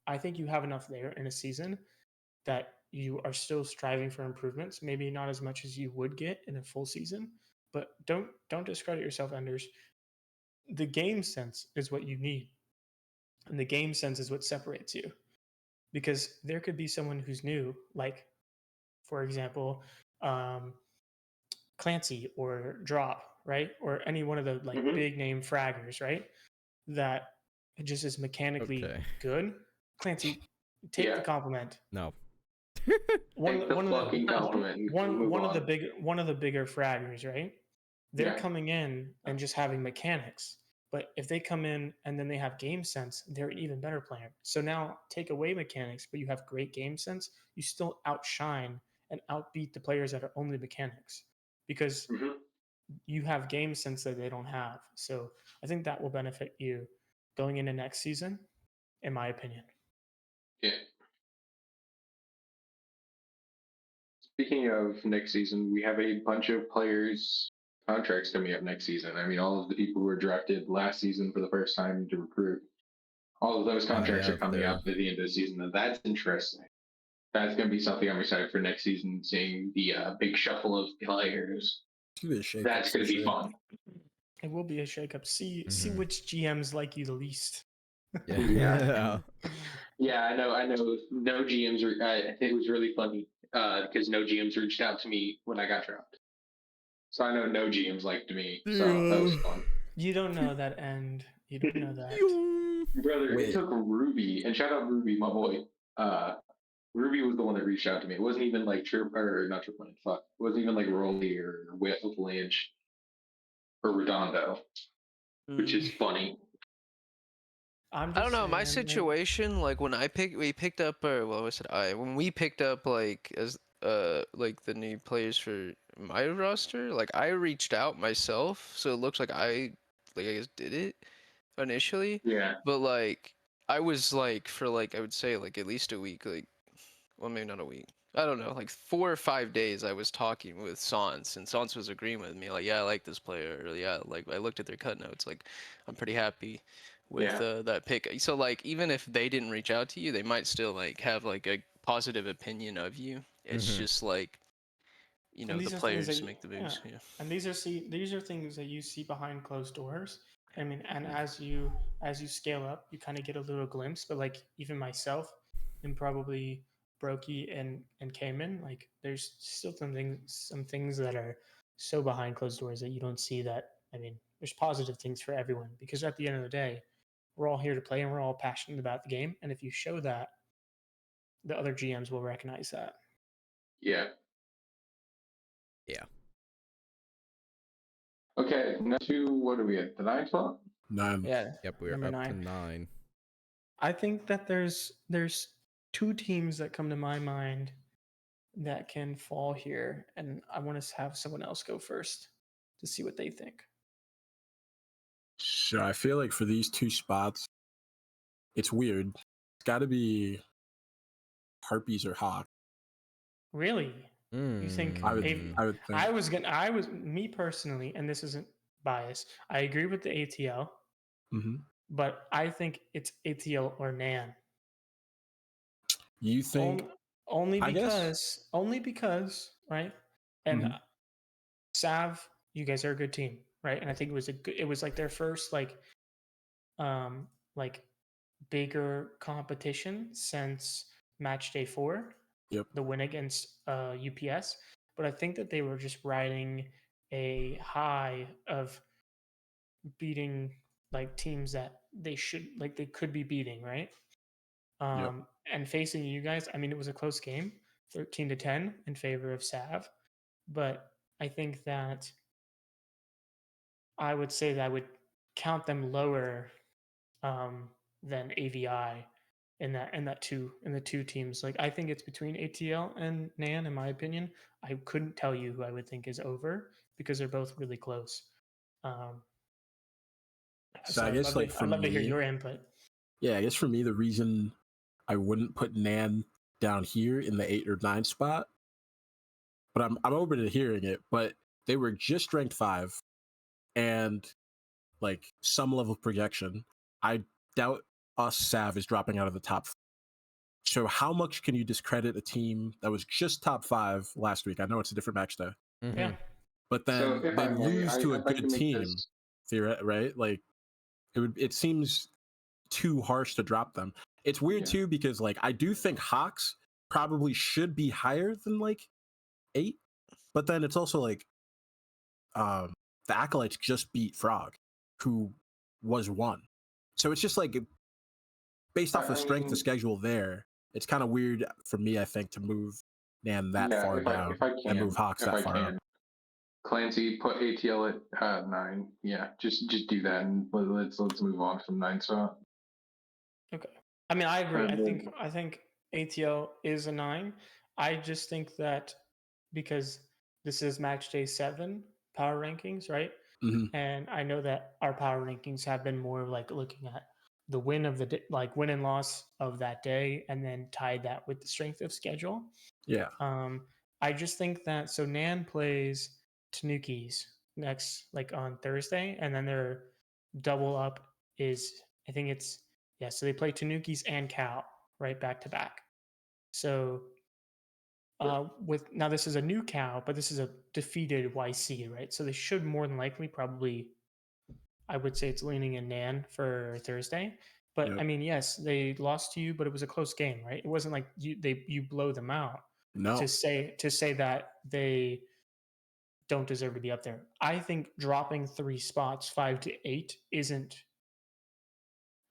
I think you have enough there in a season that you are still striving for improvements. Maybe not as much as you would get in a full season, but don't discredit yourself, Enders. The game sense is what you need, and the game sense is what separates you. Because there could be someone who's new, like, for example, Clancy or Drop, right, or any one of the big name fraggers, right, that just is mechanically good. Clancy, take the compliment. No. One of the bigger fraggers, right? They're coming in and just having mechanics. But if they come in and then they have game sense, they're an even better player. So now take away mechanics, but you have great game sense, you still outshine and outbeat the players that are only mechanics because you have game sense that they don't have. So I think that will benefit you going into next season, in my opinion. Yeah. Speaking of next season, we have a bunch of players' contracts coming up next season. I mean, all of the people who were drafted last season for the first time to recruit, all of those contracts are coming up at the end of the season, and that's interesting. That's going to be something I'm excited for next season, seeing the big shuffle of players. That's going to be fun. It will be a shakeup. See which GMs like you the least. Yeah. Yeah, I know. No GMs. I think it was really funny because no GMs reached out to me when I got dropped. So I know no GMs liked me. So that was fun. You don't know that end. You don't know that. Brother, it took Ruby, and shout out Ruby, my boy. Ruby was the one that reached out to me. It wasn't even like not Triple Lynch, fuck. It wasn't even like Rolly or Lynch or Redondo, which is funny. I don't know. My situation, like when we picked up, when we picked up like as like the new players for my roster, like I reached out myself, so it looks like I guess did it initially. Yeah. But like I was like for like I would say like at least a week like well, maybe not a week. I don't know, like 4 or 5 days I was talking with Sans, and Sans was agreeing with me, like, yeah, I like this player, or yeah, like I looked at their cut notes, like I'm pretty happy with Yeah. that pick. So like even if they didn't reach out to you, they might still like have like a positive opinion of you. It's Mhm. just like, And the these are things that players make the yeah, moves. Yeah. and these are things that you see behind closed doors. I mean, and as you scale up, you kind of get a little glimpse. But like even myself, and probably Brokey and Cayman, like there's still some things that are so behind closed doors that you don't see. That I mean, there's positive things for everyone because at the end of the day, we're all here to play and we're all passionate about the game. And if you show that, the other GMs will recognize that. Yeah. Yeah. Okay, now to what are we at? The 9 spot? None. Yeah. Yep, we're Number up to 9. 9. I think that there's two teams that come to my mind that can fall here, and I want to have someone else go first to see what they think. So I feel like for these two spots, it's weird. It's got to be Harpies or Hawk. Really? You think I would, Mm. I would think. I was me personally, and this isn't bias. I agree with the ATL, Mhm. but I think it's ATL or Nan. You think? Only I guess. because right, and Mhm. Sav, you guys are a good team, right? And I think it was like their first like bigger competition since match day 4, Yep. the win against UPS. But I think that they were just riding a high of beating like teams that they could be beating, right? Yep. And facing you guys, I mean, it was a close game, 13-10 in favor of Sav. But I think that I would say that I would count them lower than AVI in the two teams. Like I think it's between ATL and Nan, in my opinion. I couldn't tell you who I would think is over because they're both really close. Um, So so I guess like for I'd love to hear me, your input. yeah, I guess for me the reason I wouldn't put Nan down here in the 8 or 9 spot, but I'm open to hearing it. But they were just ranked 5, and like some level of projection. I doubt us Sav is dropping out of the top. So how much can you discredit a team that was just top 5 last week? I know it's a different match day, Yeah. but So then if they I may, lose to a I'd like to good make team, this. right? Like it seems too harsh to drop them. It's weird Yeah. too because like I do think Hawks probably should be higher than like 8, but then it's also like the Acolytes just beat Frog, who was 1. So it's just like based off the I strength of mean, schedule there, it's kind of weird for me, I think, to move Nan that yeah, far if I down and can, move Hawks if that I far up. can. Clancy put ATL at 9. Yeah, just do that and let's move on from 9 spot. Okay. I mean, I agree. And then, I think ATL is a 9. I just think that because this is match day 7 power rankings, right? Mhm. And I know that our power rankings have been more like looking at the win of the like win and loss of that day, and then tied that with the strength of schedule. Yeah. I just think that so Nan plays Tanukis next, like on Thursday, and then their double up is I think it's yeah. So they play Tanukis and Cal right back to back. So with now this is a new Cal, but this is a defeated YC, right? So they should more than likely probably I would say it's leaning in Nan for Thursday. But Yep. I mean, yes, they lost to you, but it was a close game, right? It wasn't like you blow them out No. to say that they don't deserve to be up there. I think dropping 3 spots, 5 to 8, isn't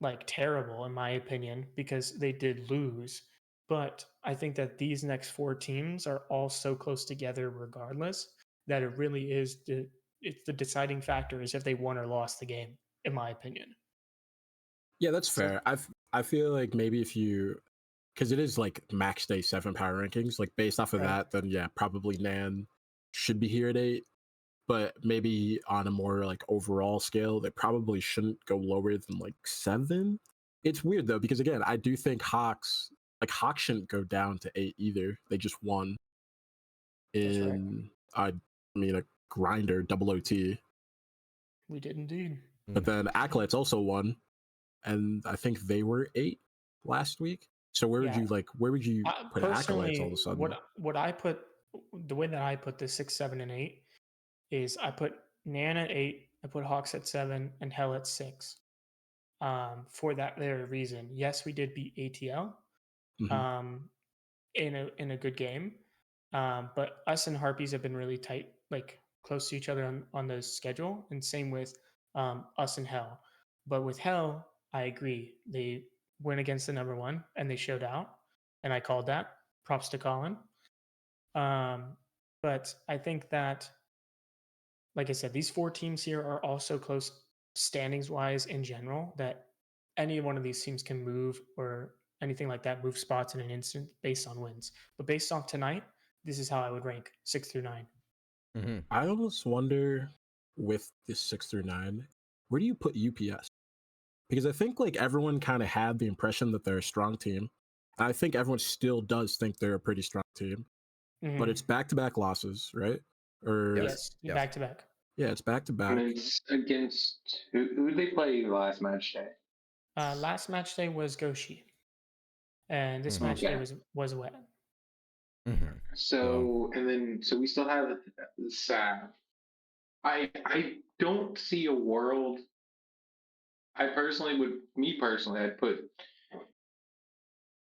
like terrible in my opinion because they did lose. But I think that these next 4 teams are all so close together regardless that it really is it's the deciding factor is if they won or lost the game, in my opinion. Yeah, that's So fair. I feel like maybe if you, because it is like max day 7 power rankings, like based off of right. that, then yeah, probably Nan should be here at 8. But maybe on a more like overall scale, they probably shouldn't go lower than like 7. It's weird though, because again, I do think Hawks like Hawk shouldn't go down to 8 either. They just won That's right. in I mean a grinder double OT. We did indeed. But then Acolytes also won, and I think they were 8 last week. So where would Yeah. you put Acolytes all of a Personally, sudden? what I put, the way that I put the 6, 7, and 8 is I put Nan at 8, I put Hawks at 7, and Hell at 6. For that very reason, yes, we did beat ATL Mhm. in a good game, but us and Harpies have been really tight, like close to each other on the schedule, and same with us and Hell. But with Hell, I agree. They went against the number 1 and they showed out, and I called that. Props to Colin. But I think that, like I said, these 4 teams here are also close standings wise in general, that any one of these teams can move or anything like that, move spots in an instant based on wins. But based on tonight, this is how I would rank 6 through 9. Mm-hmm. I almost wonder with this 6 through 9, where do you put UPS? Because I think like everyone kind of had the impression that they're a strong team. I think everyone still does think they're a pretty strong team, but it's back-to-back losses, right? Or Yes, Yes. back to back. yeah, it's And back-to-back. it's against who did they play last match day? Last match day was Goshi, and this Mhm. match day Okay. was Wet. Mm-hmm. So we still have Sav. I don't see a world. Me personally, I'd put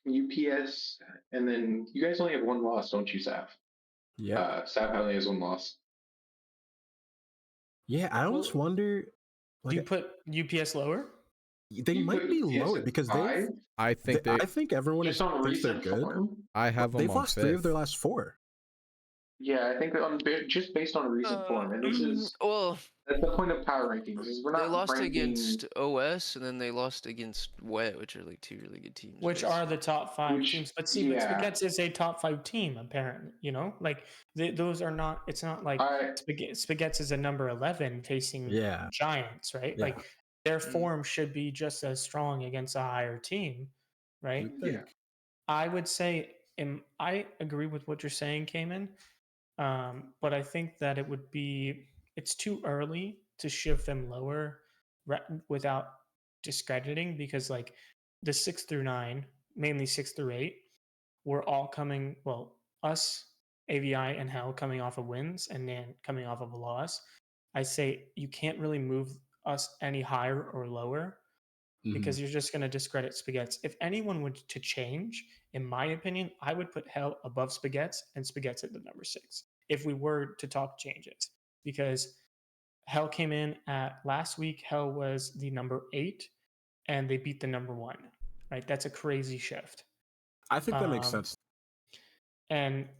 UPS, and then you guys only have one loss, don't you, Sav? Yeah. Sav only has one loss. Yeah, I almost Well, wonder do you like put UPS lower? they You might put be UPS lower at because 5, I think I think everyone just on thinks they're recent good. form. I have them They've on lost 3 of their 5th. last 4. Yeah, I think just based on recent form, and this is well, that's the point of power rankings. Is we're they not lost ranking. against OS, and then they lost against Wet, which are like 2 really good teams. Which are the top 5 Which- teams? But see, yeah. but Spaghetti is a top 5 team, apparently. You know, like those are not. It's not like I Spaghetti is a number 11 facing Yeah. Giants, right? Yeah. Like their Mm. form should be just as strong against a higher team, right? You'd think. Yeah. I would say, I agree with what you're saying, Cayman. But I think that it's too early to shift them lower without discrediting, because like the 6 through 9, mainly 6 through 8, we're all coming, well, us, AVI, and Hell coming off of wins, and then coming off of a loss. I say you can't really move us any higher or lower, Mhm. because you're just going to discredit Spaghetti. If anyone would to change, in my opinion, I would put Hell above Spaghetti and Spaghetti at the number 6 if we were to talk changes, because Hell came in at last week. Hell was the number 8, and they beat the number 1. Right? That's a crazy shift. I think that makes sense. And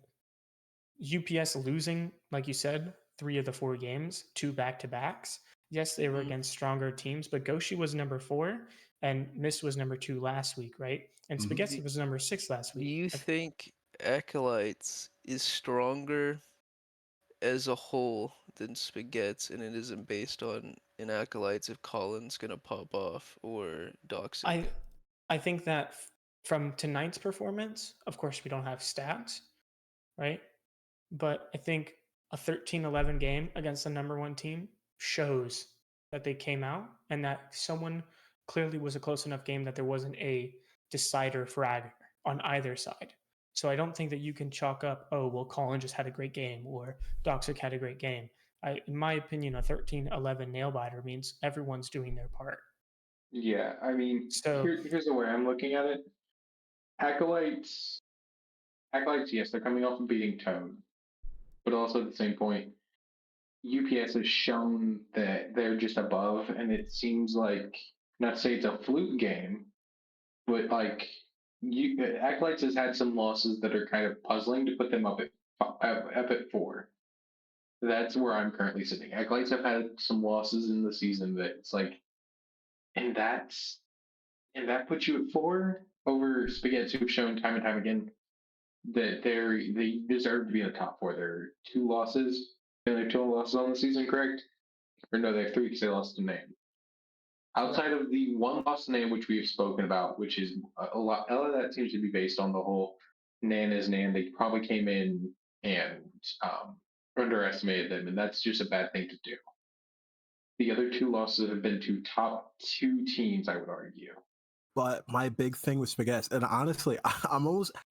UPS losing, like you said, 3 of the 4 games, 2 back-to-backs. Yes, they were against stronger teams, but Goshi was number 4 and Mist was number 2 last week, right? And Mhm. Spaghetti was number 6 last Do week. you think Acolytes is stronger as a whole than Spaghetti, and it isn't based on in Acolytes if Colin's gonna pop off or Doxing? I think that from tonight's performance, of course, we don't have stats, right? But I think a 13-11 game against the number 1 team shows that they came out, and that someone clearly was a close enough game that there wasn't a decider fragger on either side. So I don't think that you can chalk up, oh, well, Colin just had a great game or Doxic had a great game. In my opinion, a 13-11 nail biter means everyone's doing their part. Yeah, I mean, So here's the way I'm looking at it. Acolytes, yes, they're coming off of beating Toad, but also at the same point, UPS has shown that they're just above, and it seems like, not to say it's a fluke game, but like Acolytes has had some losses that are kind of puzzling to put them up at 4. That's where I'm currently sitting. Acolytes have had some losses in the season that it's like, and that puts you at 4 over Spaghetti, who've shown time and time again that they deserve to be in the top 4. There are 2 losses. They only have 2 losses on the season, correct? Or no, they have 3 because they lost to Name. Outside of the one loss to Nan, which we've spoken about, which is a lot of that seems to be based on the whole Nan is Nan. They probably came in and underestimated them, and that's just a bad thing to do. The other two losses have been to top two teams, I would argue. But my big thing with Spaghetti, and honestly,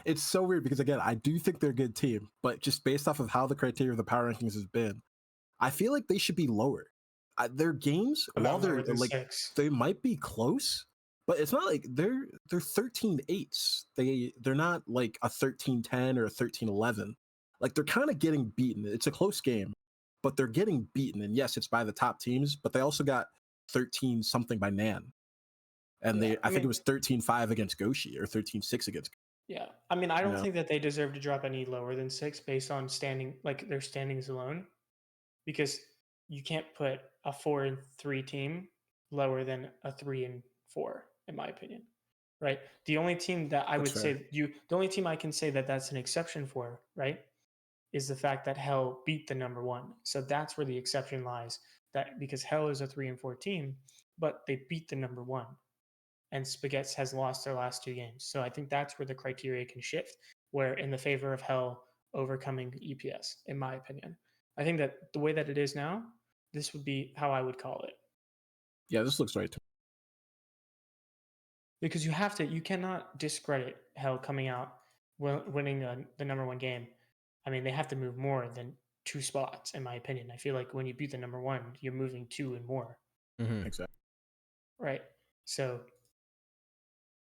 it's so weird because again, I do think they're a good team, but just based off of how the criteria of the power rankings has been, I feel like they should be lower. Their games, while they're like, 6. they might be close, but it's not like they're 13-8s. They're not like a 13-10 or a 13-11. Like they're kind of getting beaten. It's a close game, but they're getting beaten. And yes, it's by the top teams, but they also got 13 something by Nan. And I think it was 13-5 against Goshi or 13-6 against. Yeah, I mean, I don't think that they deserve to drop any lower than 6 based on their standings alone, because you can't put a 4-3 team lower than a 3-4, in my opinion. Right? The only team that I would say the only team I can say that that's an exception for, right, is the fact that Hell beat the number 1. So that's where the exception lies. That because Hell is a 3-4 team, but they beat the number 1. And Spaghetti has lost their last 2 games. So I think that's where the criteria can shift, where in the favor of Hell overcoming EPS, in my opinion. I think that the way that it is now, this would be how I would call it. Yeah, this looks right to me. Because you cannot discredit Hell coming out, winning the number 1 game. I mean, they have to move more than 2 spots, in my opinion. I feel like when you beat the number 1, you're moving 2 and more. Mm-hmm. Exactly. Right. So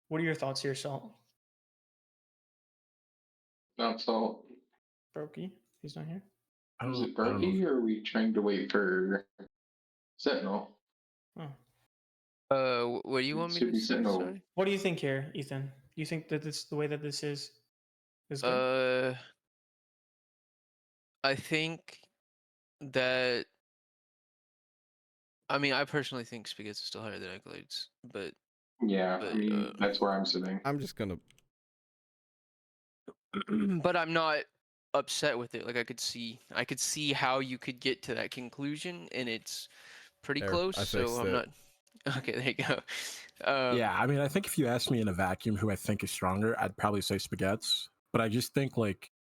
what are your thoughts here, Salt? Not Salt. Brokey? He's not here? Is it Brokey, or are we trying to wait for Sentinel? Oh. What do you want me to say? Sorry? What do you think here, Ethan? You think that the way that this is good? I think that, I mean, I personally think Spaghetti is still higher than Accolades, but yeah, I mean, that's where I'm sitting. I'm just gonna. But I'm not upset with it. Like I could see how you could get to that conclusion, and it's pretty close. So I'm not. Okay, there you go. Yeah, I mean, I think if you ask me in a vacuum who I think is stronger, I'd probably say Spaghetti. But I just think like,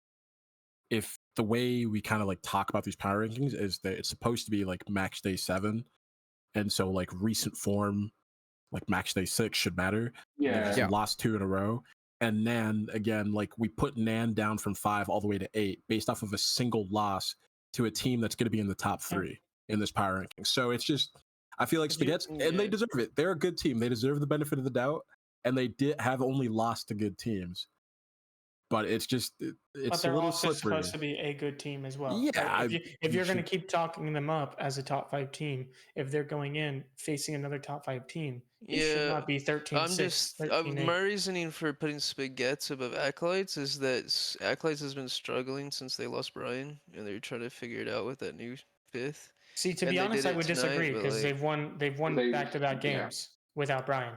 if the way we kind of like talk about these power rankings is that it's supposed to be like match day 7, and so like recent form, like match day 6 should matter. Yeah. Lost 2 in a row. And Nan, again, like we put Nan down from 5 all the way to 8 based off of a single loss to a team that's going to be in the top 3 in this power ranking. So it's just, I feel like Spaghetti, and they deserve it. They're a good team. They deserve the benefit of the doubt, and they did have only lost to good teams. But it's just, it's a little slippery. Supposed to be a good team as well. Yeah. If you're going to keep talking them up as a top 5 team, if they're going in facing another top 5 team, it should not be 13-6. My reasoning for putting Spaghetti above Acolytes is that Acolytes has been struggling since they lost Brian, and they're trying to figure it out with that new 5th. See, to be honest, I would disagree because they've won back-to-back games without Brian.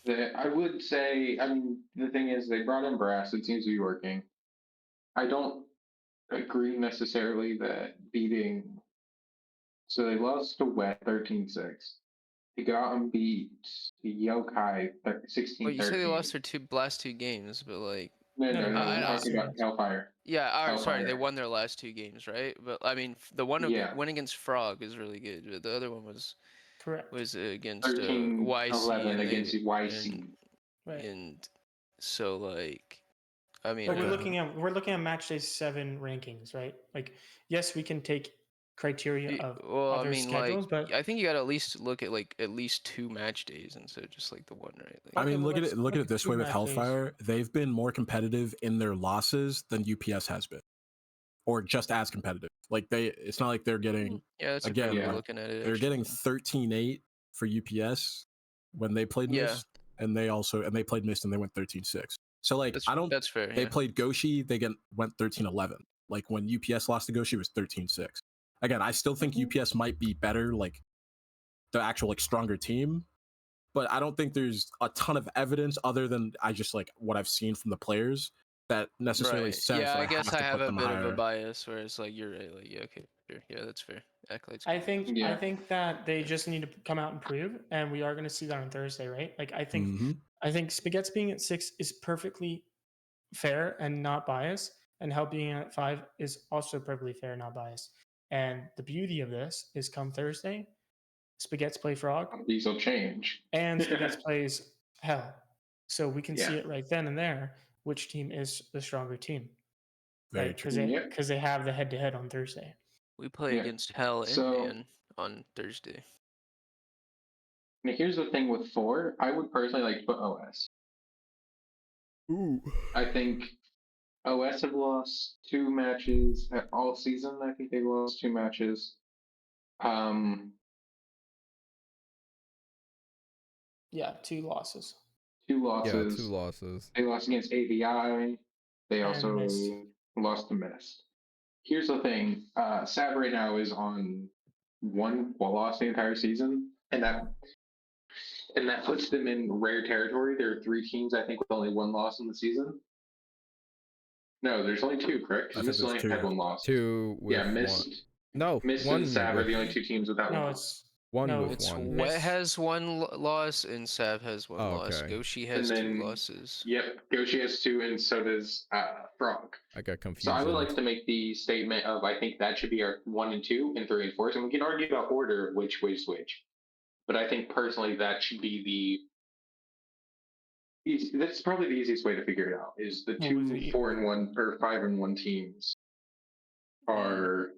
I would say, I mean, the thing is, they brought in Brass. It seems to be working. I don't agree necessarily that beating. So they lost to Wet 13-6. They got and beat Yokai 16-13. Well, you say they lost their last 2 games, but like. No, I'm talking about Hellfire. Yeah, sorry, they won their last 2 games, right? But I mean, the one against Frog is really good. But the other one was. Correct. Was against 13-11 against YC. And so like, I mean, but we're looking at match day 7 rankings, right? Like, yes, we can take criteria of other schedules, but I think you got to at least look at like at least 2 match days instead of just like the one, right? Like, I mean, look at it this way with Hellfire. They've been more competitive in their losses than UPS has been, or just as competitive. Like it's not like they're getting. Yeah, that's again. Looking at it, they're getting 13-8 for UPS when they played Mist, and they played Mist and they went 13-6. So like that's fair. They played Goshi, they went 13-11. Like when UPS lost to Goshi, it was 13-6. Again, I still think UPS might be better, like the actual like stronger team, but I don't think there's a ton of evidence other than I just like what I've seen from the players that necessarily Right. says Yeah, that I guess have I to have put a them bit of a higher. bias, whereas like you're right. Like, yeah, okay, sure. Yeah, that's fair. Acolytes. I think Yeah. that they just need to come out and prove, and we are going to see that on Thursday, right? Like I think Mhm. Spaghetti's being at 6 is perfectly fair and not biased, and Hell being at 5 is also perfectly fair and not biased. And the beauty of this is come Thursday, Spaghetti's play Frog, These will change. and Spaghetti's plays Hell. So we can see Yeah. it right then and there which team is the stronger team, Very right? true. Because Yep. they have the head to head on Thursday. We play Yeah. against Hell and So- Man on Thursday. Now, here's the thing with 4. I would personally like to put OS. Ooh. I think OS have lost 2 matches all season. I think they lost 2 matches. Yeah, 2 losses. 2 Yeah, losses. 2 losses. They lost against AVI. They And also Mist. lost to Mist. Here's the thing: Sav right now is on 1 loss the entire season, and that puts them in rare territory. There are 3 teams, I think, with only 1 loss in the season. No, there's only 2, correct? I Because think Mist only there's had 2. 1 loss. 2 with Yeah, one. Mist, No, Mist one and Sav are with the only 2 teams without No, 1 it's one no, with It's one. Wet Mist- has 1 loss and Sav has 1 Oh, loss. okay. Goshi has And 2 then- losses. Yep, Goshi has 2, and so does Frog. I got confused. So I would like to make the statement of I think that should be our 1 and 2 and 3 and 4. And we can argue about order which way is which. But I think personally that should be that's probably the easiest way to figure it out is the What was 2 it? 4 and 1 or 5 and 1 teams are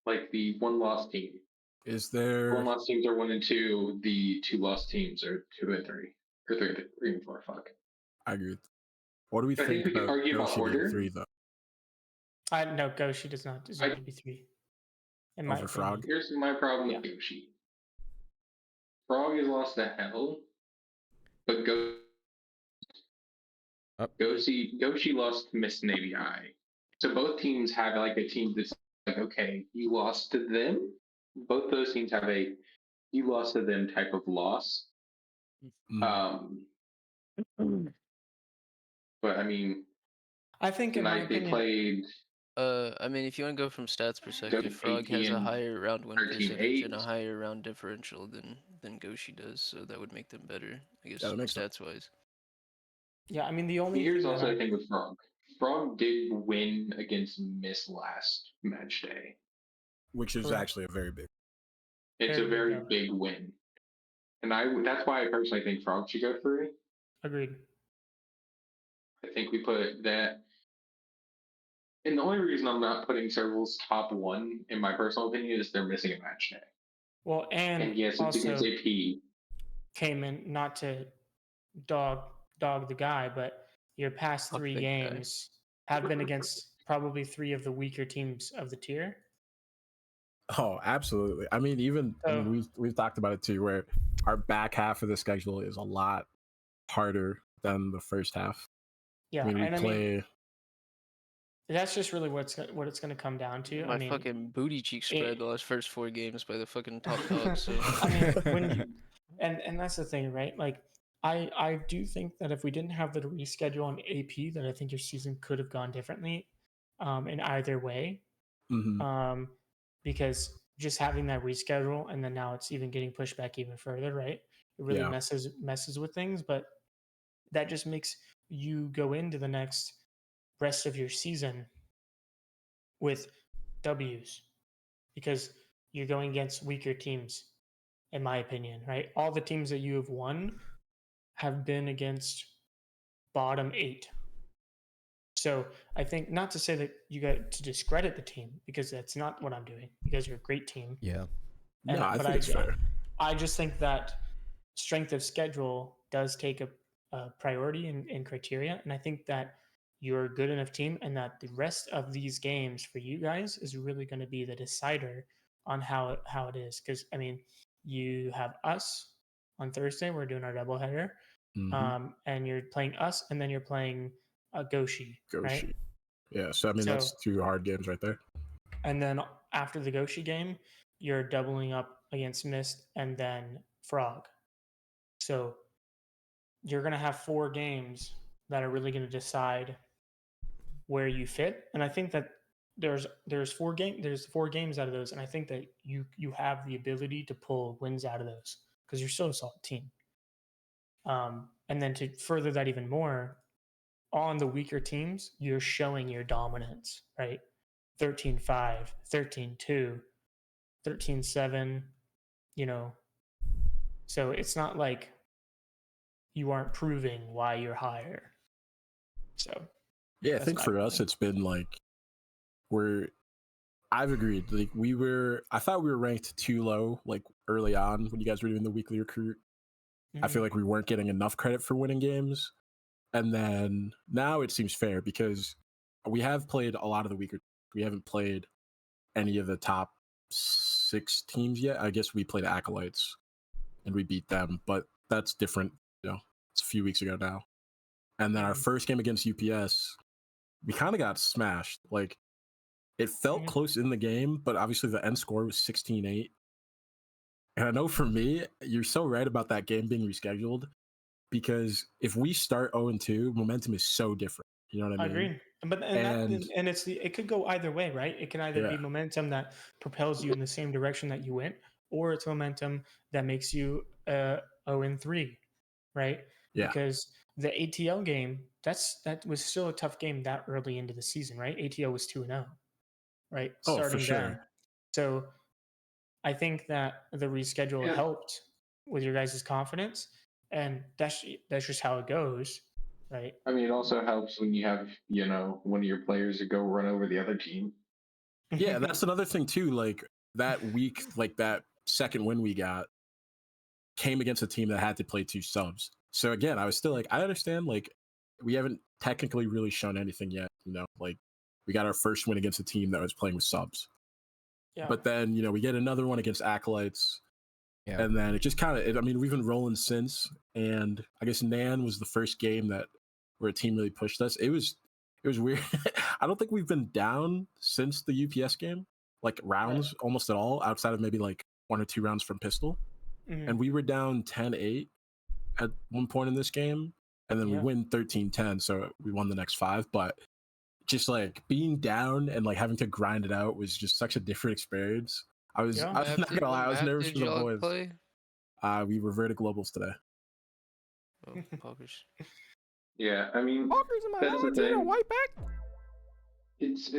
like the 1 loss team. Is 1 there? loss teams are 1 and 2. The 2 loss teams are 2 and 3 or 3 and 4. Fuck. I agree. What do we I think think we can about argue about Yoshi being order. 3 though? No, Goshi does not deserve to be 3. In my Over opinion. Frog? Here's my problem with Yoshi. Frog has lost to Hell, but Goshi lost to Miss Navy Eye. So both teams have like a team that's like, okay, you lost to them. Both those teams have a you lost to them type of loss. Mm. But I mean, I think in my tonight they opinion, played I mean, if you want to go from stats perspective, Frog 18 has a and higher round win 13 percentage and a 8. higher round differential than Goshi does, so that would make them better, I guess, Yeah, that makes sense. stats wise. yeah, I mean the only Here's thing also that the thing with Frog. Frog did win against Miss last match day. Which is Correct. actually a very big. It's Very a big very W. big win. And that's why I personally think Frog should go 3. agreed. I think we put that. And the only reason I'm not putting Serval's top 1, in my personal opinion, is they're missing a match day. Well, and And yes, it's also against AP. came in not to dog the guy, but your past Fuck 3 the guy. games have been against probably 3 of the weaker teams of the tier. Oh, absolutely. I mean, we've talked about it too, where our back half of the schedule is a lot harder than the first half. Yeah, I mean, we and play. that's just really what it's going to come down to. My I mean, fucking booty cheek spread the last first 4 games by the fucking top dog. So I mean, when you and that's the thing, right? Like, I do think that if we didn't have the reschedule on AP, then I think your season could have gone differently, in either way. Mhm. Because just having that reschedule and then now it's even getting pushed back even further, right? It really Yeah. messes with things, but that just makes you go into the next rest of your season with W's because you're going against weaker teams, in my opinion, right? All the teams that you have won have been against bottom 8. So I think not to say that you got to discredit the team because that's not what I'm doing. You guys are a great team. Yeah. And, No, I but think it's fair. I just think that strength of schedule does take a priority in criteria. And I think that you're a good enough team and that the rest of these games for you guys is really going to be the decider on how it is. Because, I mean, you have us on Thursday. We're doing our doubleheader. Mhm. And you're playing us and then you're playing Goshi, right? Goshi. Yeah, so I mean, that's So- 2 hard games right there. And then after the Goshi game, you're doubling up against Mist and then Frog. So you're going to have 4 games that are really going to decide where you fit. And I think that there's four games out of those, and I think that you have the ability to pull wins out of those because you're so a solid team. And then to further that even more, on the weaker teams, you're showing your dominance, right? 13-5, 13-2, 13-7, you know. So it's not like you aren't proving why you're higher. So Yeah, I that's think my for us, opinion. it's been like I've agreed. Like I thought we were ranked too low, like early on when you guys were doing the weekly recruit. I feel like we weren't getting enough credit for winning games. And then now it seems fair because we have played a lot of the weaker. We haven't played any of the top 6 teams yet. I guess we played Acolytes and we beat them, but that's different. You know, it's a few weeks ago now. And then our first game against UPS, we kind of got smashed. Like it felt close in the game, but obviously the end score was 16-8. And I know for me, you're so right about that game being rescheduled because if we start 0-2, momentum is so different. You know what I I mean? agree. But it could go either way, right? It can either be momentum that propels you in the same direction that you went, or it's momentum that makes you 0-3, right? Yeah. Because the ATL game, that was still a tough game that early into the season, right? ATL was 2-0, right? Oh, for Starting sure. then. So I think that the reschedule Yeah. helped with your guys' confidence, and that's just how it goes, right? I mean, it also helps when you have, one of your players to go run over the other team. Yeah, that's another thing too. Like that week, like that second win we got came against a team that had to play 2 subs. So again, I was still like, I understand, like, we haven't technically really shown anything yet, like we got our first win against a team that was playing with subs. Yeah. But then, we get another one against Acolytes. Yeah. And then it just kind of, I mean, we've been rolling since. And I guess Nan was the first game where a team really pushed us. It was weird. I don't think we've been down since the UPS game, like rounds almost at all, outside of maybe like 1 or 2 rounds from Pistol. And we were down 10-8 at one point in this game. And then we win 13-10. So we won the next 5. But just like being down and like having to grind it out was just such a different experience. I'm not gonna lie, I was nervous for the boys. Play? We reverted globals today. Oh, poggers. Yeah, I mean, Walker's in my that's the Valentina thing. white back. It's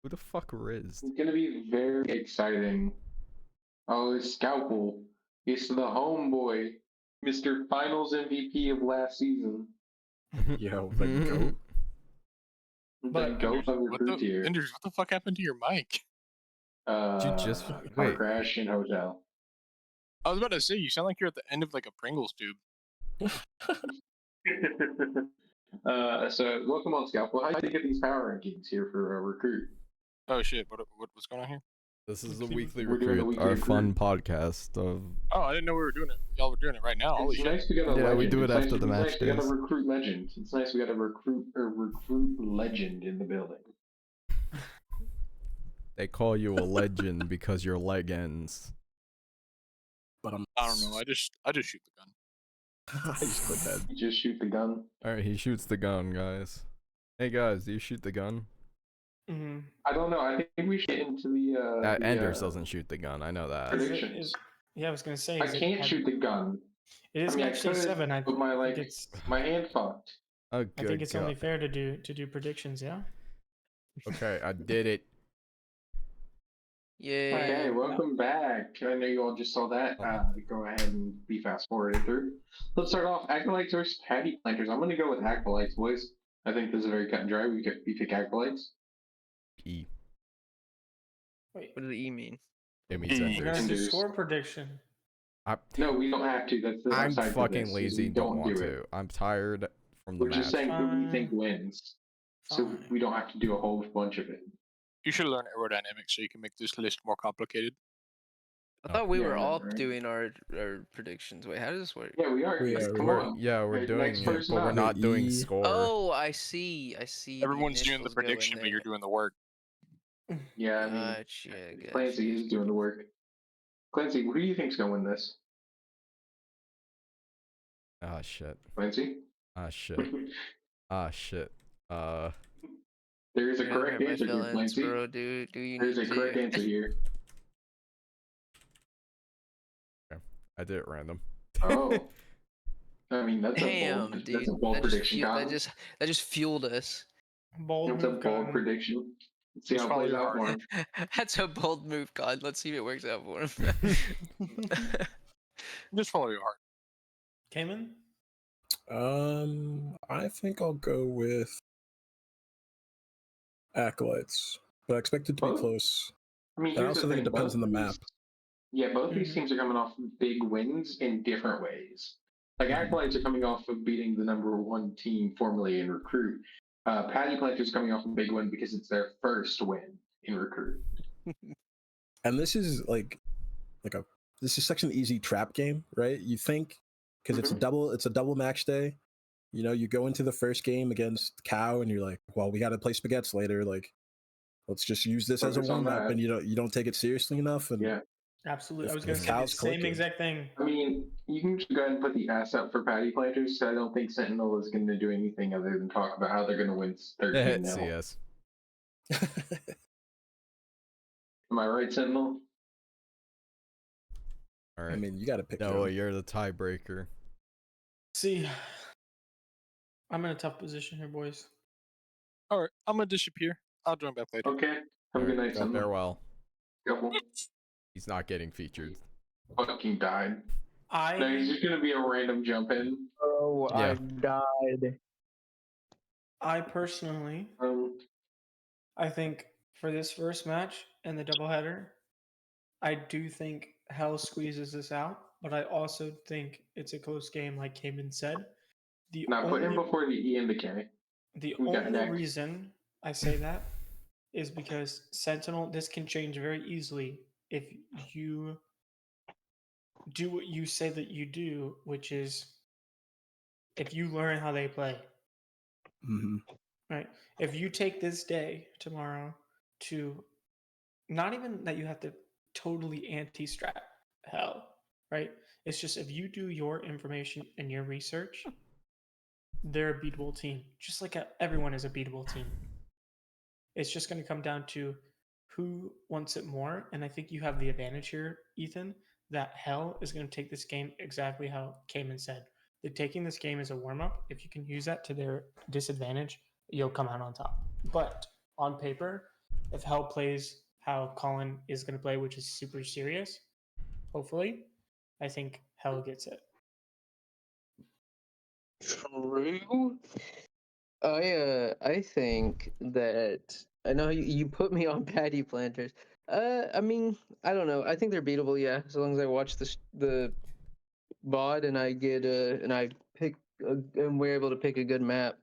Who the fuck Riz? gonna be very exciting. Oh, it's Scalpel. It's the homeboy, Mr. Finals MVP of last season. Yo, the GOAT. But- The GOAT of What recruit here. Enders, what the fuck happened to your mic? You just Car wait. crash in hotel. I was about to say, you sound like you're at the end of like a Pringles tube. So welcome on Scalpel. How do you get these power rankings here for a recruit? Oh shit, what's going on here? This is the weekly We're doing the recruit, weekly our recruit. fun podcast of. Oh, I didn't know we were doing it. Y'all were doing it right now. Holy It's shit. nice we got a Yeah, legend. we do it It's after nice, the match nice we got days. a recruit legend. It's nice we got a recruit legend in the building. They call you a legend because your leg ends. But I don't know. I just shoot the gun. I just click that. You just shoot the gun. All right, he shoots the gun, guys. Hey guys, do you shoot the gun? I don't know. I think we should get into the. Anders doesn't shoot the gun. I know that. Predictions. Yeah, I was gonna say. I can't shoot the gun. It is I mean, I match day could, 7. I but think it's. my hand fucked. Oh, I good think it's God. only fair to do predictions. Yeah. Okay, I did it. Yay. Okay, welcome back. I know you all just saw that. Go ahead and be fast forwarded through. Let's start off Acolytes versus Patty Planters. I'm going to go with Acolytes, boys. I think this is very cut and dry. We pick Acolytes. E. Wait. What does the E mean? It means Mm. We're gonna Anders. do Anders. score prediction. No, we don't have to. That's the I'm upside to fucking this, is lazy. we Don't want do to. it. I'm tired from the We're just match. saying who we think wins. So Fine. we don't have to do a whole bunch of it. You should learn aerodynamics so you can make this list more complicated. I thought we Yeah, were I know, all right? doing our predictions. Wait, how does this work? Yeah, we are. Yeah, Come We're, on. yeah, we're Right, doing next it, person but we're up. not doing E. score. Oh, I see. the Everyone's doing the initials go in prediction, but there. you're doing the work. Yeah, I mean, Gotcha. Clancy is doing the work. Clancy, who do you think's going to win this? Ah, shit. Clancy? Ah, shit. Ah, shit. There is a You're gonna correct hurt my answer here, feelings, Clancy. bro. Do you There's a need correct to? answer here. I did it random. Oh. I mean, that's Damn, that's dude. a bold prediction, Kyle. That just fueled us. Bold That's a move, bold Cotton. prediction. Let's see Just how it follow plays your out for heart. him. That's a bold move, God. Let's see if it works out for him. Just follow your heart. Cayman? I think I'll go with Acolytes, but I expect it to be Both? close. I mean, I here's also the think it thing. depends Both on the of map. these, yeah, both these Mhm. teams are coming off big wins in different ways. Like, Acolytes are coming off of beating the #1 team formerly in Recruit. Patty Planter's coming off a big win because it's their first win in Recruit. And this is this is such an easy trap game, right? You think because it's a double match day. You know, you go into the first game against Cow and you're like, well, we got to play Spaghettis later. Like, let's just use this as a Focus on warm up, that. and you don't take it seriously enough. And Yeah. Absolutely. If- I was going if to say the Cal's same clicking. exact thing. I mean, you can just go ahead and put the ass up for Patty Planters. I don't think Sentinel is going to do anything other than talk about how they're going to win 13 0. CS. Am I right, Sentinel? All I right. mean, you got to pick. Noah, them. you're the tiebreaker. See, I'm in a tough position here, boys. All right, I'm gonna disappear. I'll join back later. Okay. Have a good night, Sentinel. Farewell. Couple. He's not getting featured. Fucking died. No, he's I just going to be a random jump in. Oh, Yeah. I died. personally, Um, I think for this first match and the doubleheader, I do think Hell squeezes this out, but I also think it's a close game, like Cayman said. The now put him only, before the E and the K. the we got only next? reason I say that is because Sentinel, this can change very easily if you do what you say that you do, which is if you learn how they play. Mhm. Right. If you take this day tomorrow to not even that you have to totally anti-strat Hell, right? It's just if you do your information and your research, they're a beatable team. Just like everyone is a beatable team. It's just going to come down to who wants it more. And I think you have the advantage here, Ethan, that Hell is going to take this game exactly how Cayman said. They're taking this game as a warm-up. If you can use that to their disadvantage, you'll come out on top. But on paper, if Hell plays how Colin is going to play, which is super serious, hopefully, I think Hell gets it. True. I think that I know you put me on Patty Planters. I mean, I don't know. I think they're beatable, yeah. As long as I watch the VOD and I get and I pick and we're able to pick a good map.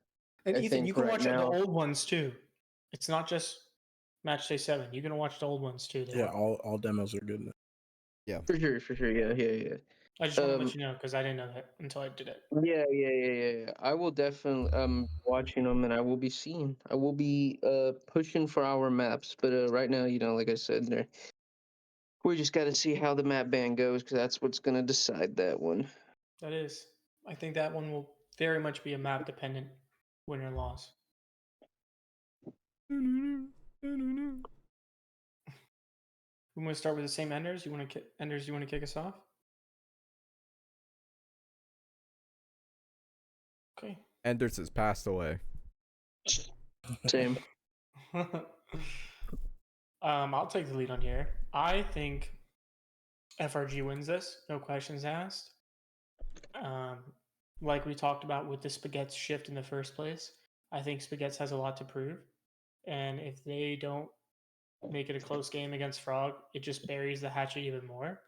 And I Ethan, think you can right watch now- the old ones too. It's not just Match Day 7. You can watch the old ones too. They Yeah, work. all demos are good. For sure. Yeah. I just want to let you know because I didn't know that until I did it. Yeah. I will definitely watching them and I will be seeing. I will be pushing for our maps, but right now, you know, like I said, we just got to see how the map ban goes because that's what's gonna decide that one. That is. I think that one will very much be a map dependent win or loss. We want to start with the same enders. You want to kick us off? Okay. Enders has passed away. Same. I'll take the lead on here. I think FRG wins this, no questions asked. Like we talked about with the Spaghettis shift in the first place, I think Spaghettis has a lot to prove. And if they don't make it a close game against Frog, it just buries the hatchet even more.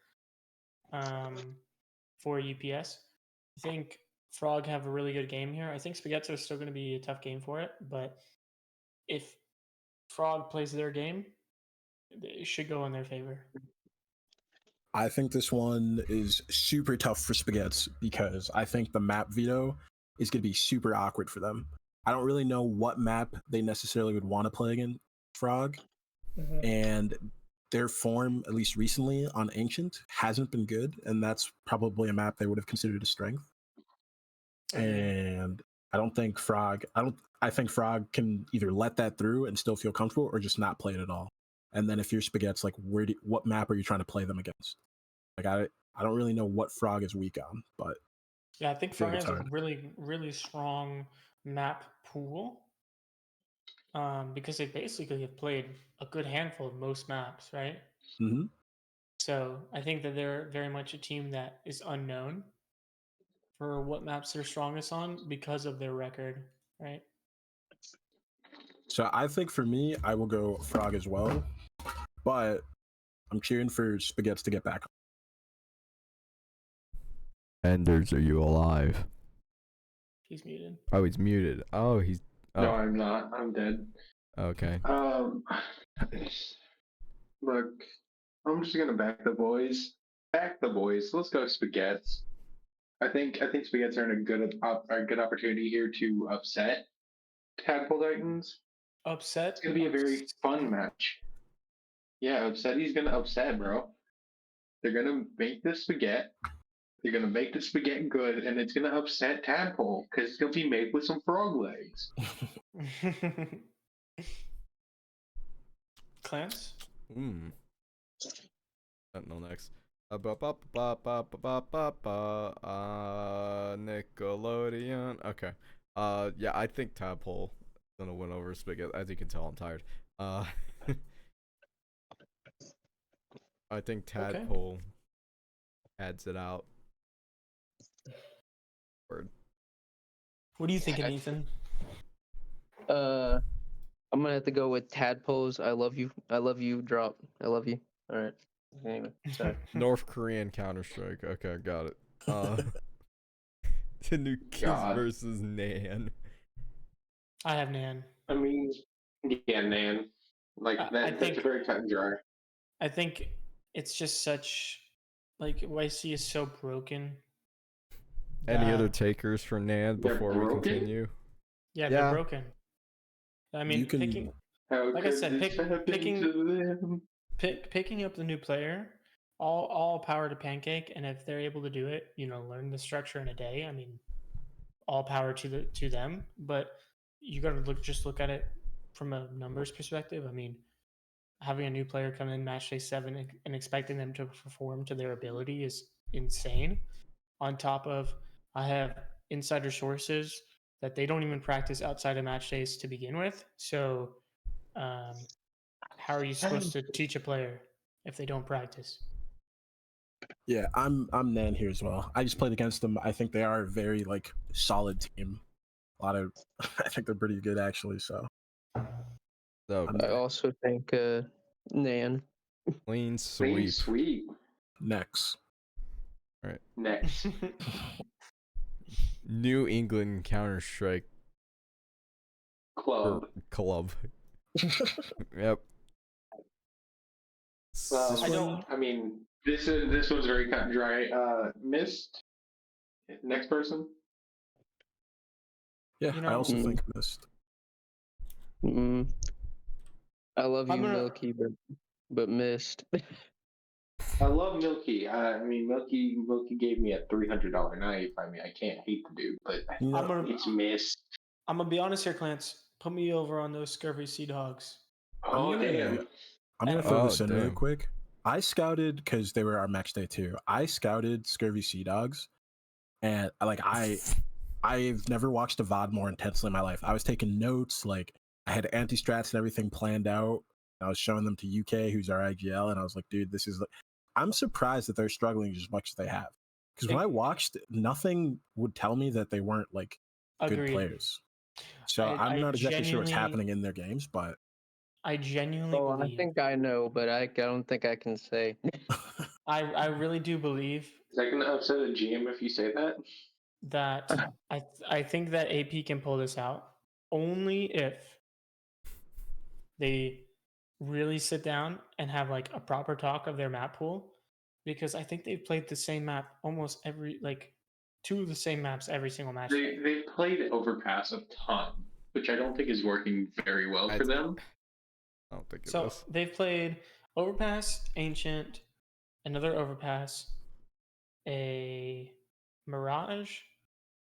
For UPS, I think Frog have a really good game here. I think Spaghettis are still going to be a tough game for it, but if Frog plays their game, it should go in their favor. I think this one is super tough for Spaghettis because I think the map veto is going to be super awkward for them. I don't really know what map they necessarily would want to play against Frog, and their form, at least recently on Ancient, hasn't been good, and that's probably a map they would have considered a strength. And I don't think Frog. I think Frog can either let that through and still feel comfortable, or just not play it at all. And then if you're Spaghetti's, like, what map are you trying to play them against? Like, I don't really know what Frog is weak on, but Yeah, I think feel Frog it's has a hard. really strong map pool. Because they basically have played a good handful of most maps, right? hmm So I think that they're very much a team that is unknown for what maps they're strongest on because of their record, right? So I think for me, I will go Frog as well, but I'm cheering for Spaghetti's to get back. Enders, are you alive? He's muted. Oh, he's muted. Oh, he's. No, Oh, I'm not. I'm dead. okay. Look, I'm just gonna back the boys. Back the boys. Let's go Spaghettis. I think Spaghettis are in a good opportunity here to upset Tadpole Titans. Upset. It's gonna be a very fun match. Yeah, upset. He's gonna upset, bro. They're gonna make the spaghetti. They're gonna make the spaghetti good, and it's gonna upset Tadpole because it's gonna be made with some frog legs. Clance? Sentinel next. Nickelodeon. Okay. Yeah, I think Tadpole is gonna win over Spaghetti. As you can tell, I'm tired. I think Tadpole adds it out. Word. What are you thinking, Ethan? I'm gonna have to go with Tadpoles. I love you. I love you. Drop. I love you. All right. Anyway, sorry. North Korean Counter-Strike. Okay, got it. Tanuki God. versus Nan. I have Nan. I mean, yeah, Nan. Like I that's think- very cut and dry. I think it's just such like YC is so broken. Any that- other takers for Nan They're before we broken? continue? Yeah, Yeah. they're broken. I mean, You can- picking How Like I could said, this happen picking- to them? picking up the new player, all power to Pancake, and if they're able to do it, learn the structure in a day. I mean, all power to them. But you got to look at it from a numbers perspective. I mean, having a new player come in match day 7 and expecting them to perform to their ability is insane. On top of, I have insider sources that they don't even practice outside of match days to begin with. So, how are you supposed to teach a player if they don't practice? Yeah, I'm Nan here as well. I just played against them. I think they are a very like solid team. I think they're pretty good actually. So So I also think Nan. clean Clean sweep. sweep. next. Next. New England Counter-Strike Club. Club. Yep. Well, I mean, this one's very cut and dry. Mist. Next person. Yeah, You I also know- think Mist. I love you, I'm gonna- Milky, but missed. I love Milky. I mean, Milky gave me a $300 knife. I mean, I can't hate the dude, but You know, I'm gonna it's Mist. I'm gonna be honest here, Clance. Put me over on those scurvy sea dogs. Oh gonna- damn! I'm gonna throw Oh, this in really damn. quick. I scouted because they were our match day too. I scouted Scurvy Sea Dogs, and I've never watched a VOD more intensely in my life. I was taking notes, like I had anti-strats and everything planned out. I was showing them to UK, who's our IGL, and I was like, dude, this is. I'm surprised that they're struggling as much as they have. Because when I watched, nothing would tell me that they weren't like good Agreed. players. So I I'm not exactly sure what's genuinely- happening in their games, but I genuinely Oh, I believe. think I know, but I don't think I can say. I really do believe Is that gonna upset a GM if you say that? that I think that AP can pull this out only if they really sit down and have like a proper talk of their map pool, because I think they've played the same map almost two of the same maps every single match. They played Overpass a ton, which I don't think is working very well for them. I don't think it So is. they've played Overpass, Ancient, another Overpass, a Mirage,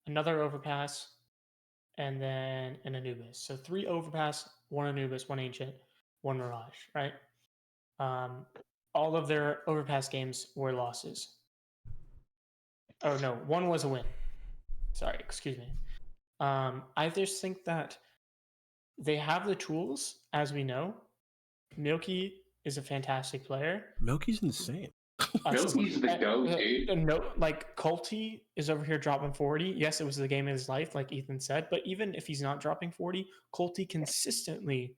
another Overpass, and then an Anubis. So 3 Overpass, 1 Anubis, 1 Ancient, 1 Mirage, right? All of their Overpass games were losses. Oh no, 1 was a win. Sorry, excuse me. I just think that they have the tools, as we know. Milky is a fantastic player. Milky's insane. Milky's the GOAT, dude. No, like Colty is over here dropping 40. Yes, it was the game of his life, like Ethan said. But even if he's not dropping 40, Colty consistently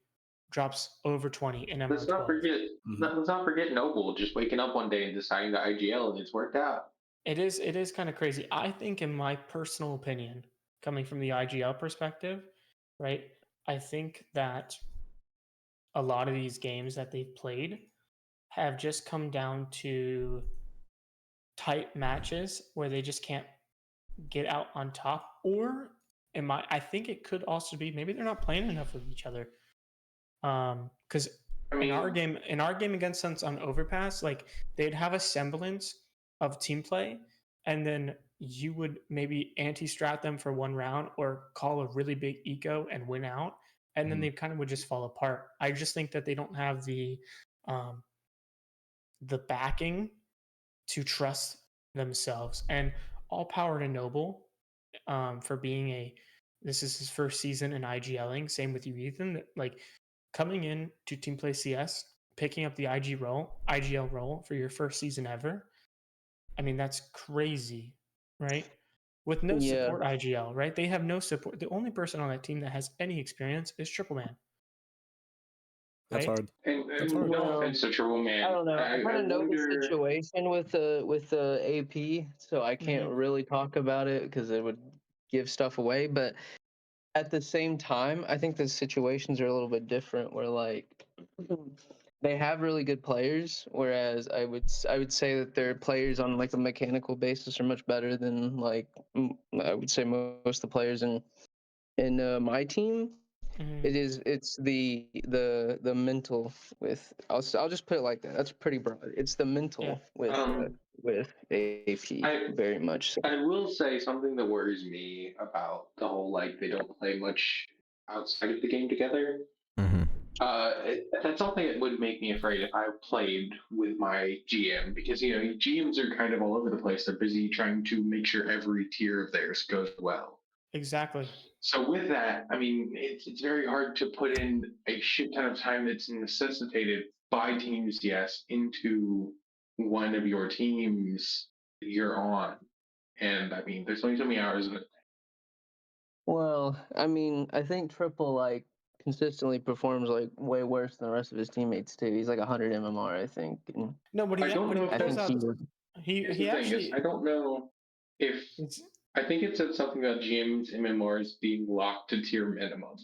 drops over 20 in MR12. Let's not forget Noble just waking up one day and deciding to IGL, and it's worked out. It is kind of crazy. I think, in my personal opinion, coming from the IGL perspective, right? I think that a lot of these games that they've played have just come down to tight matches where they just can't get out on top. Or I think it could also be maybe they're not playing enough with each other. Because in our game against Suns on Overpass, like they'd have a semblance of team play, and then you would maybe anti-strat them for one round or call a really big eco and win out, and then they kind of would just fall apart. I just think that they don't have the backing to trust themselves. And all power to Noble for being this is his first season in IGLing. Same with you, Ethan. Like coming in to Team Play CS, picking up the IGL role for your first season ever. I mean, that's crazy, right? With no support IGL, right? They have no support. The only person on that team that has any experience is Triple Man. That's right? hard. And no offense to Triple Man. I don't know. I kind of know wonder- the situation with the AP, so I can't really talk about it because it would give stuff away. But at the same time, I think the situations are a little bit different. Where like they have really good players, whereas I would say that their players on like a mechanical basis are much better than like I would say most of the players in my team. It's the mental with I'll just put it like that. That's pretty broad. It's the mental with AP very much so. I will say something that worries me about the whole like they don't play much outside of the game together. That's something that would make me afraid if I played with my GM, because GMs are kind of all over the place. They're busy trying to make sure every tier of theirs goes well. Exactly. So with that, I mean, it's very hard to put in a shit ton of time that's necessitated by Team CS into one of your teams that you're on. And I mean, there's only so many hours in it. Well, I mean, I think Triple like consistently performs like way worse than the rest of his teammates too. He's like 100 MMR, I think. And no, but I don't know if pulls that's out, he actually. I don't know if I think it said something about GM's MMRs being locked to tier minimum.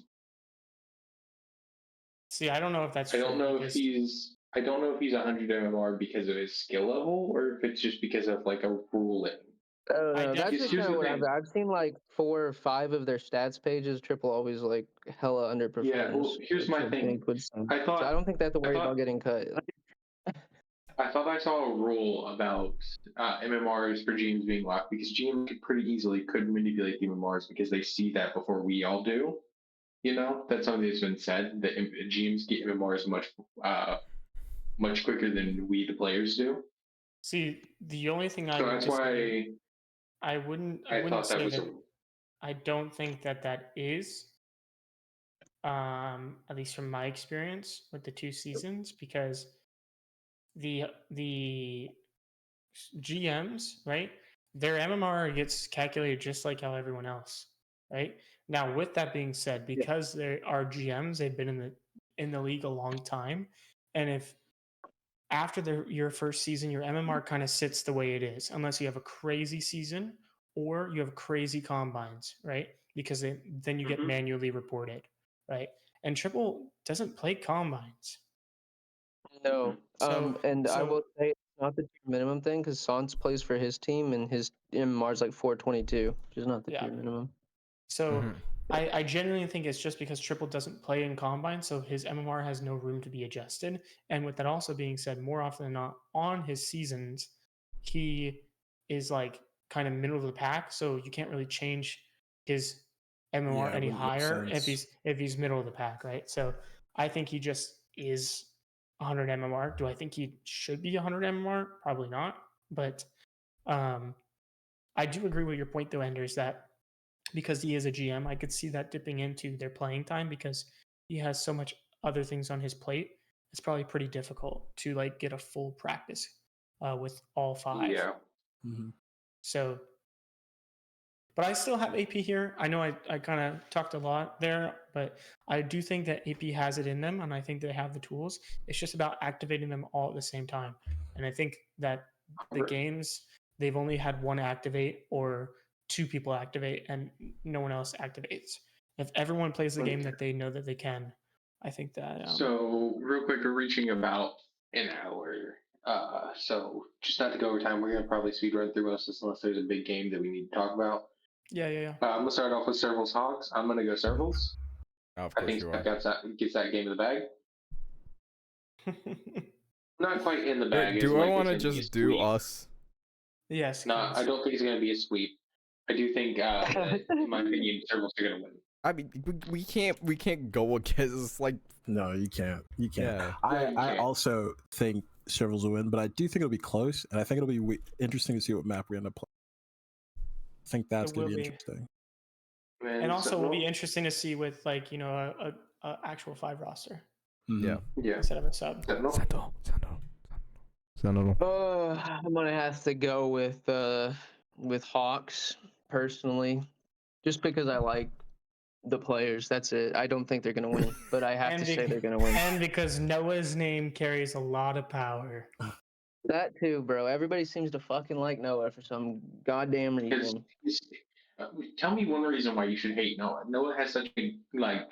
See, I don't know if that's. I don't know if he's 100 MMR because of his skill level, or if it's just because of like a ruling. I don't know. That's just Here's kind of the what thing. I've seen like 4 or 5 of their stats pages. Triple always like hella underperforms. Yeah, well, here's my thing. So I don't think they have to worry about getting cut. I thought I saw a rule about MMRs for GMs being locked, because GMs pretty easily could manipulate the MMRs because they see that before we all do. That's something that's been said, that GMs get MMRs much quicker than we, the players, do. See, the only thing So that's why I wouldn't thought say that was. that. I don't think that is, at least from my experience with the 2 seasons, because the GMs, right? Their MMR gets calculated just like how everyone else, right? Now, with that being said, because they are GMs, they've been in the league a long time, and if after your first season, your MMR kind of sits the way it is, unless you have a crazy season or you have crazy combines, right? Because then you get manually reported, right? And Triple doesn't play combines. No. I will say it's not the tier minimum thing, because Sans plays for his team and his MMR's like 422, which is not the tier minimum. So I genuinely think it's just because Triple doesn't play in combine, so his MMR has no room to be adjusted. And with that also being said, more often than not on his seasons, he is like kind of middle of the pack, so you can't really change his MMR Yeah, any it wouldn't make higher sense. if he's middle of the pack, right? So I think he just is 100 MMR. Do I think he should be 100 MMR? Probably not. But I do agree with your point though, Anders, that because he is a GM, I could see that dipping into their playing time because he has so much other things on his plate. It's probably pretty difficult to like get a full practice with all 5. Yeah. Mhm. So, but I still have AP here. I know I kind of talked a lot there, but I do think that AP has it in them, and I think they have the tools. It's just about activating them all at the same time. And I think that the games, they've only had one activate or 2 people activate, and no one else activates. If everyone plays the game that they know that they can, I think that. So real quick, we're reaching about an hour. So just not to go over time, we're gonna probably speed run through most of this unless there's a big game that we need to talk about. Yeah. I'm gonna start off with Servals Hogs. I'm gonna go Servals. Of I course think you Steph are. gets that game in the bag. Not quite in the bag. as Do I like want to it's gonna be a just do sweep. us? Yes. No, I please. don't think it's gonna be a sweep. I do think, that, in my opinion, Servals are gonna win. I mean, we can't go against like No, you can't. You can't. yeah. No, you I can't. also think Servals will win, but I do think it'll be close, and I think it'll be interesting to see what map we end up playing. I think that's It going to will be be. interesting. Man, And also, it'll be Servals- interesting to see with like a actual 5 roster Mhm. Yeah. Yeah. instead of a sub. Sentinel. Sentinel. I'm gonna have to go with Hawks personally, just because I like the players. That's it. I don't think they're gonna win, but I have to say they're gonna win. And because Noah's name carries a lot of power. That too, bro. Everybody seems to fucking like Noah for some goddamn reason. Tell me one reason why you should hate Noah. Noah has such a clean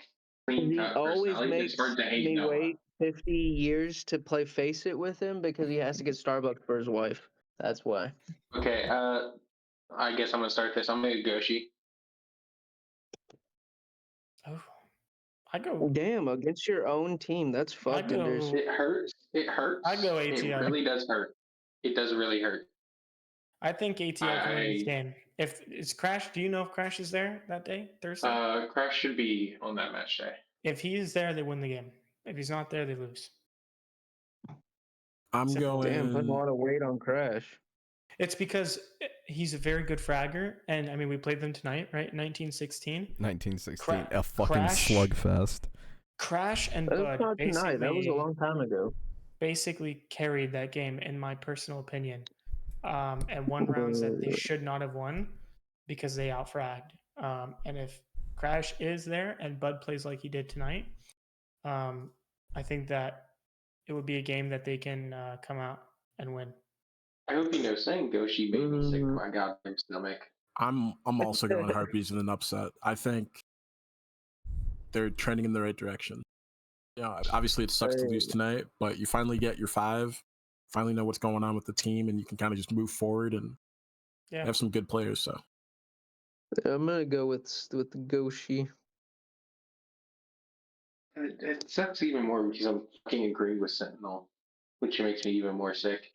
He cut always personality. It's makes hard to hate me Noah. wait 50 years to play Face It with him because he has to get Starbucks for his wife. That's why. Okay, I guess I'm gonna start this. I'm gonna go Goshi. Oh, I go. Damn, against your own team. That's fucked, Anders. go- It hurts. It hurts. I go It ATL. really does hurt. It does really hurt. I think ATL can win this game. If it's Crash, do you know if Crash is there that day, Thursday? Crash should be on that match day. If he is there, they win the game. If he's not there, they lose. I'm Simple. going. Damn, putting a lot of weight on Crash. It's because he's a very good fragger, and I mean we played them tonight, right? 1916. 1916, a fucking Crash. slugfest. Crash and That was Bud not tonight. That was a long time ago. basically carried that game, in my personal opinion. And won rounds that they should not have won because they outfragged. And if Crash is there and Bud plays like he did tonight, I think that it would be a game that they can come out and win. I hope you know saying Goshi made me sick to my goddamn stomach. I'm also going Harpies in an upset. I think they're trending in the right direction. Yeah, obviously it sucks to lose tonight, but you finally get your 5, finally know what's going on with the team, and you can kind of just move forward and have some good players. So I'm gonna go with the Goshi. It sucks even more because I'm fucking agreeing with Sentinel, which makes me even more sick.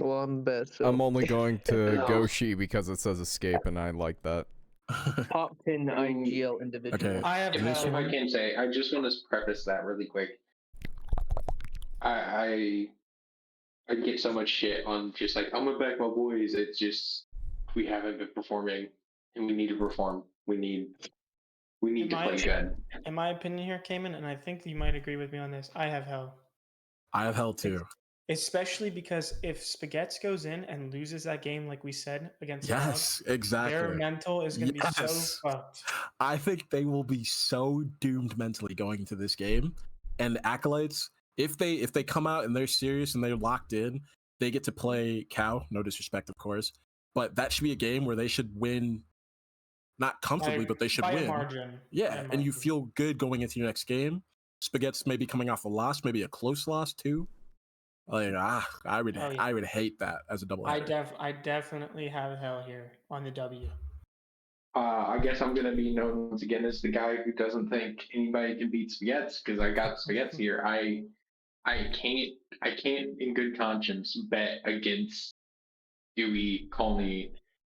Well, I'm best. So. I'm only going to No. Goshi because it says escape, and I like that. Top 10 IGL individual. Okay. I have If I can say, I just want to preface that really quick. I get so much shit on just like I'm gonna back my boys. It's just we haven't been performing, and we need to perform. We need to play good. In my opinion, here, Cayman, and I think you might agree with me on this. I have hell. I have hell too. Especially because if Spaghetti goes in and loses that game, like we said against Yes, exactly. their mental is going to be so fucked. I think they will be so doomed mentally going into this game. And Acolytes, if they come out and they're serious and they're locked in, they get to play Cow. No disrespect, of course, but that should be a game where they should win, not comfortably, but they should win. Margin. Yeah, and you feel good going into your next game. Spaghetti's maybe coming off a loss, maybe a close loss too. Like I would hate that as a double. I definitely have hell here on the W. I guess I'm gonna be known once again as the guy who doesn't think anybody can beat Spaghetti because I got Spaghetti here. I can't in good conscience bet against Dewey, Colney,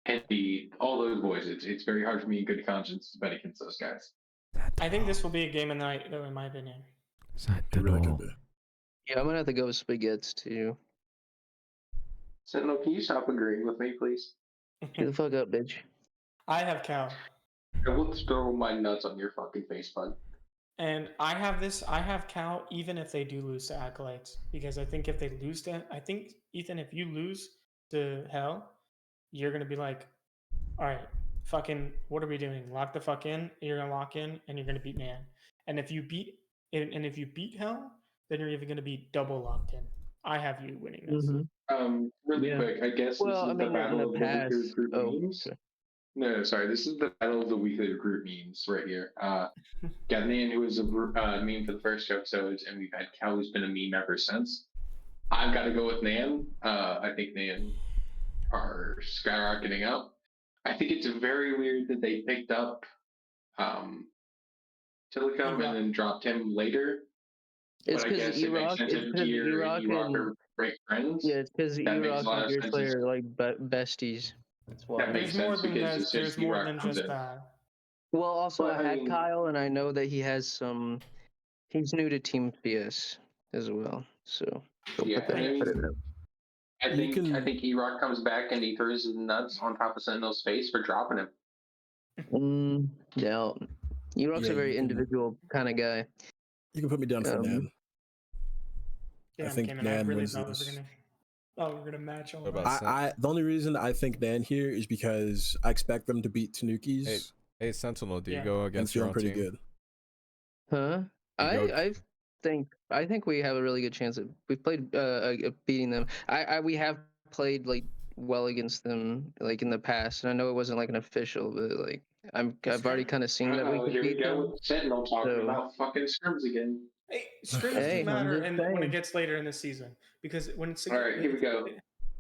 Henry, all those boys. It's very hard for me in good conscience to bet against those guys. I think this will be a game of the night, though, in my opinion. It really could be. Yeah, I'm gonna have to go with Spaghettis too. Sentinel, can you stop agreeing with me, please? Get the fuck up, bitch. I have Cal. I will throw my nuts on your fucking face, bud. And I have Cal even if they do lose to Acolytes. Because I think if they lose to, I think, Ethan, if you lose to Hell, you're going to be like, all right, fucking, what are we doing? Lock the fuck in. You're going to lock in and you're going to beat Nan. And if you beat, Hell, then you're even going to be double locked in. I have you winning this. Really Yeah. quick, I guess Well, this I is mean, the in battle the of the weekly past. recruit Oh, memes. sorry. No, sorry, this is the battle of the weekly recruit memes right here. Got Nan, who was a meme for the first two episodes, and we've had Cal, who's been a meme ever since. I've got to go with Nan. I think Nan are skyrocketing up. I think it's very weird that they picked up Telecom and then dropped him later. It's But I because guess it makes E-Rock. sense It's if because Gear E-Rock and E-Rock and are great friends. yeah, it's because That makes E-Rock a lot and of Gear sense. Slayer are like besties. That's why. That makes There's more sense than because that. as soon as There's more E-Rock than comes just in. that. Well, also But, I I had mean- Kyle, and I know that he has some. He's new to Team PS as well, so he'll Yeah, put that. I mean, put it up. I You think can- I think E-Rock comes back and he throws his nuts on top of Sentinel's face for dropping him. Yeah, E-Rock's Yeah, a very you can- individual kind of guy. You can put me down for Nan. Damn, think Cayman, Nan really wins thought this. we were gonna match all What that. about I the only reason I think Nan here is because I expect them to beat Tanukis Hey, Sentinel, do you Yeah. go and against your feeling own pretty team? good. Huh? You go- I think we have a really good chance of we've played beating them. We have played like well against them like in the past, and I know it wasn't like an official, but like I've already kind of seen that we could Here we beat go them. with Sentinel talking So- about fucking scrims again. Hey, scrims Hey, do I'm matter just and when it saying. gets later in the season because when it's All right, here we go.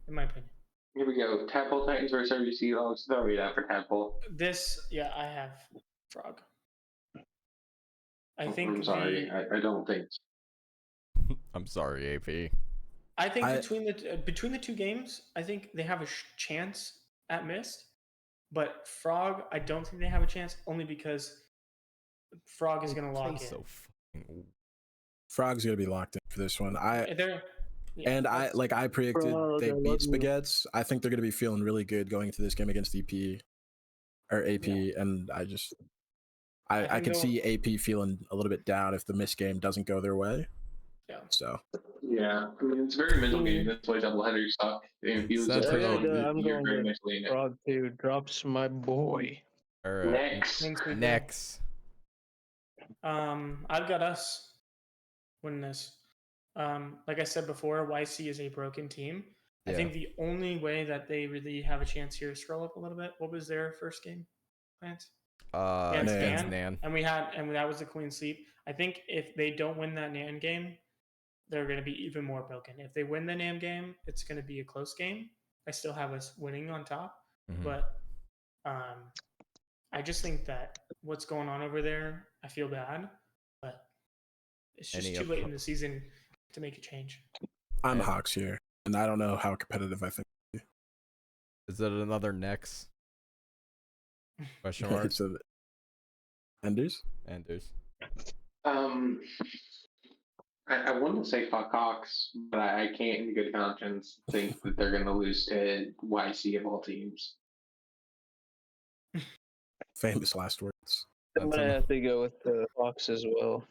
In my opinion, Here we go. Tadpole Titans versus RGC Dogs. Throw it out for Tadpole. I have Frog. I think I'm sorry. I don't think. I'm sorry, AP. I think I- between the two games, I think they have a chance at Mist, but Frog, I don't think they have a chance only because Frog is going to lock Play in. so fucking- Frog's gonna be locked in for this one. They're, yeah, And I that's- like I predicted Frog, they I beat love you. Spaghettis. I think they're gonna be feeling really good going into this game against EP or AP, and I I can think see AP feeling a little bit down if the miss game doesn't go their way. Yeah. So Yeah, I mean it's a very mental game. That's why doubleheaders suck. It feels Sentinel, like I gotta go- I'm you're going very with mentally in it. Frog 2 drops my boy. All right. Next. Thanks, we do. Next. I've got us winning this. Like I said before, YC is a broken team. I Yeah. think the only way that they really have a chance here, scroll up a little bit. What was their first game, Lance? Against Against Nan. Nan. And that was a clean sweep. I think if they don't win that Nan game, they're going to be even more broken. If they win the Nan game, it's going to be a close game. I still have us winning on top, Mhm. but I just think that what's going on over there, I feel bad, but it's just Any too of late them. in the season to make a change. I'm Yeah. Hawks here, and I don't know how competitive I think. Is it another next? Question mark. It's a Enders. Enders. I want to say fuck Hawks, but I can't in good conscience think that they're going to lose to YC of all teams. Famous last words. I'm gonna have to go with the Hawks as well.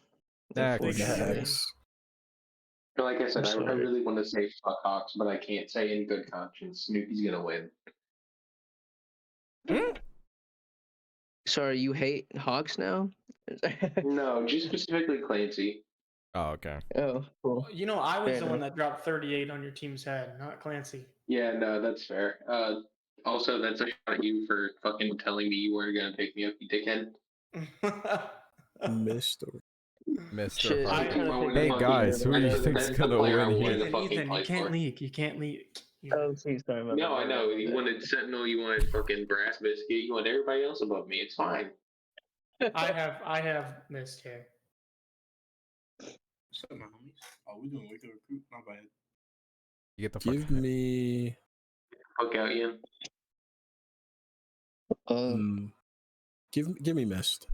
Next. unfortunately. Next. But like I said, I sorry. really want to say fuck Hawks, but I can't say in good conscience Snoopy's going to win. Sorry, you hate Hawks now? No, just specifically Clancy. Oh, okay. Oh, cool. You know, I was Fair the one enough. that dropped 38 on your team's head, not Clancy. Yeah, no, that's fair. Also, that's a shot at you for fucking telling me you weren't going to pick me up, you dickhead. Missed. Mr. Shit, Hart. I kinda think Hey Hawks guys, are who do you better than think's that's gonna the player I win wanted here? to fucking Ethan, play you can't for. leak. You can't leak. Oh, geez, sorry about No, that. I know. You wanted Sentinel, you wanted fucking Brass Biscuit, you wanted everybody else above me. It's fine. I have missed here. What's up, my homies? Oh, we doing weekly recruit. My bad. You get the fuck Give out. me. Fuck out, Ian. Mm, give me Mist.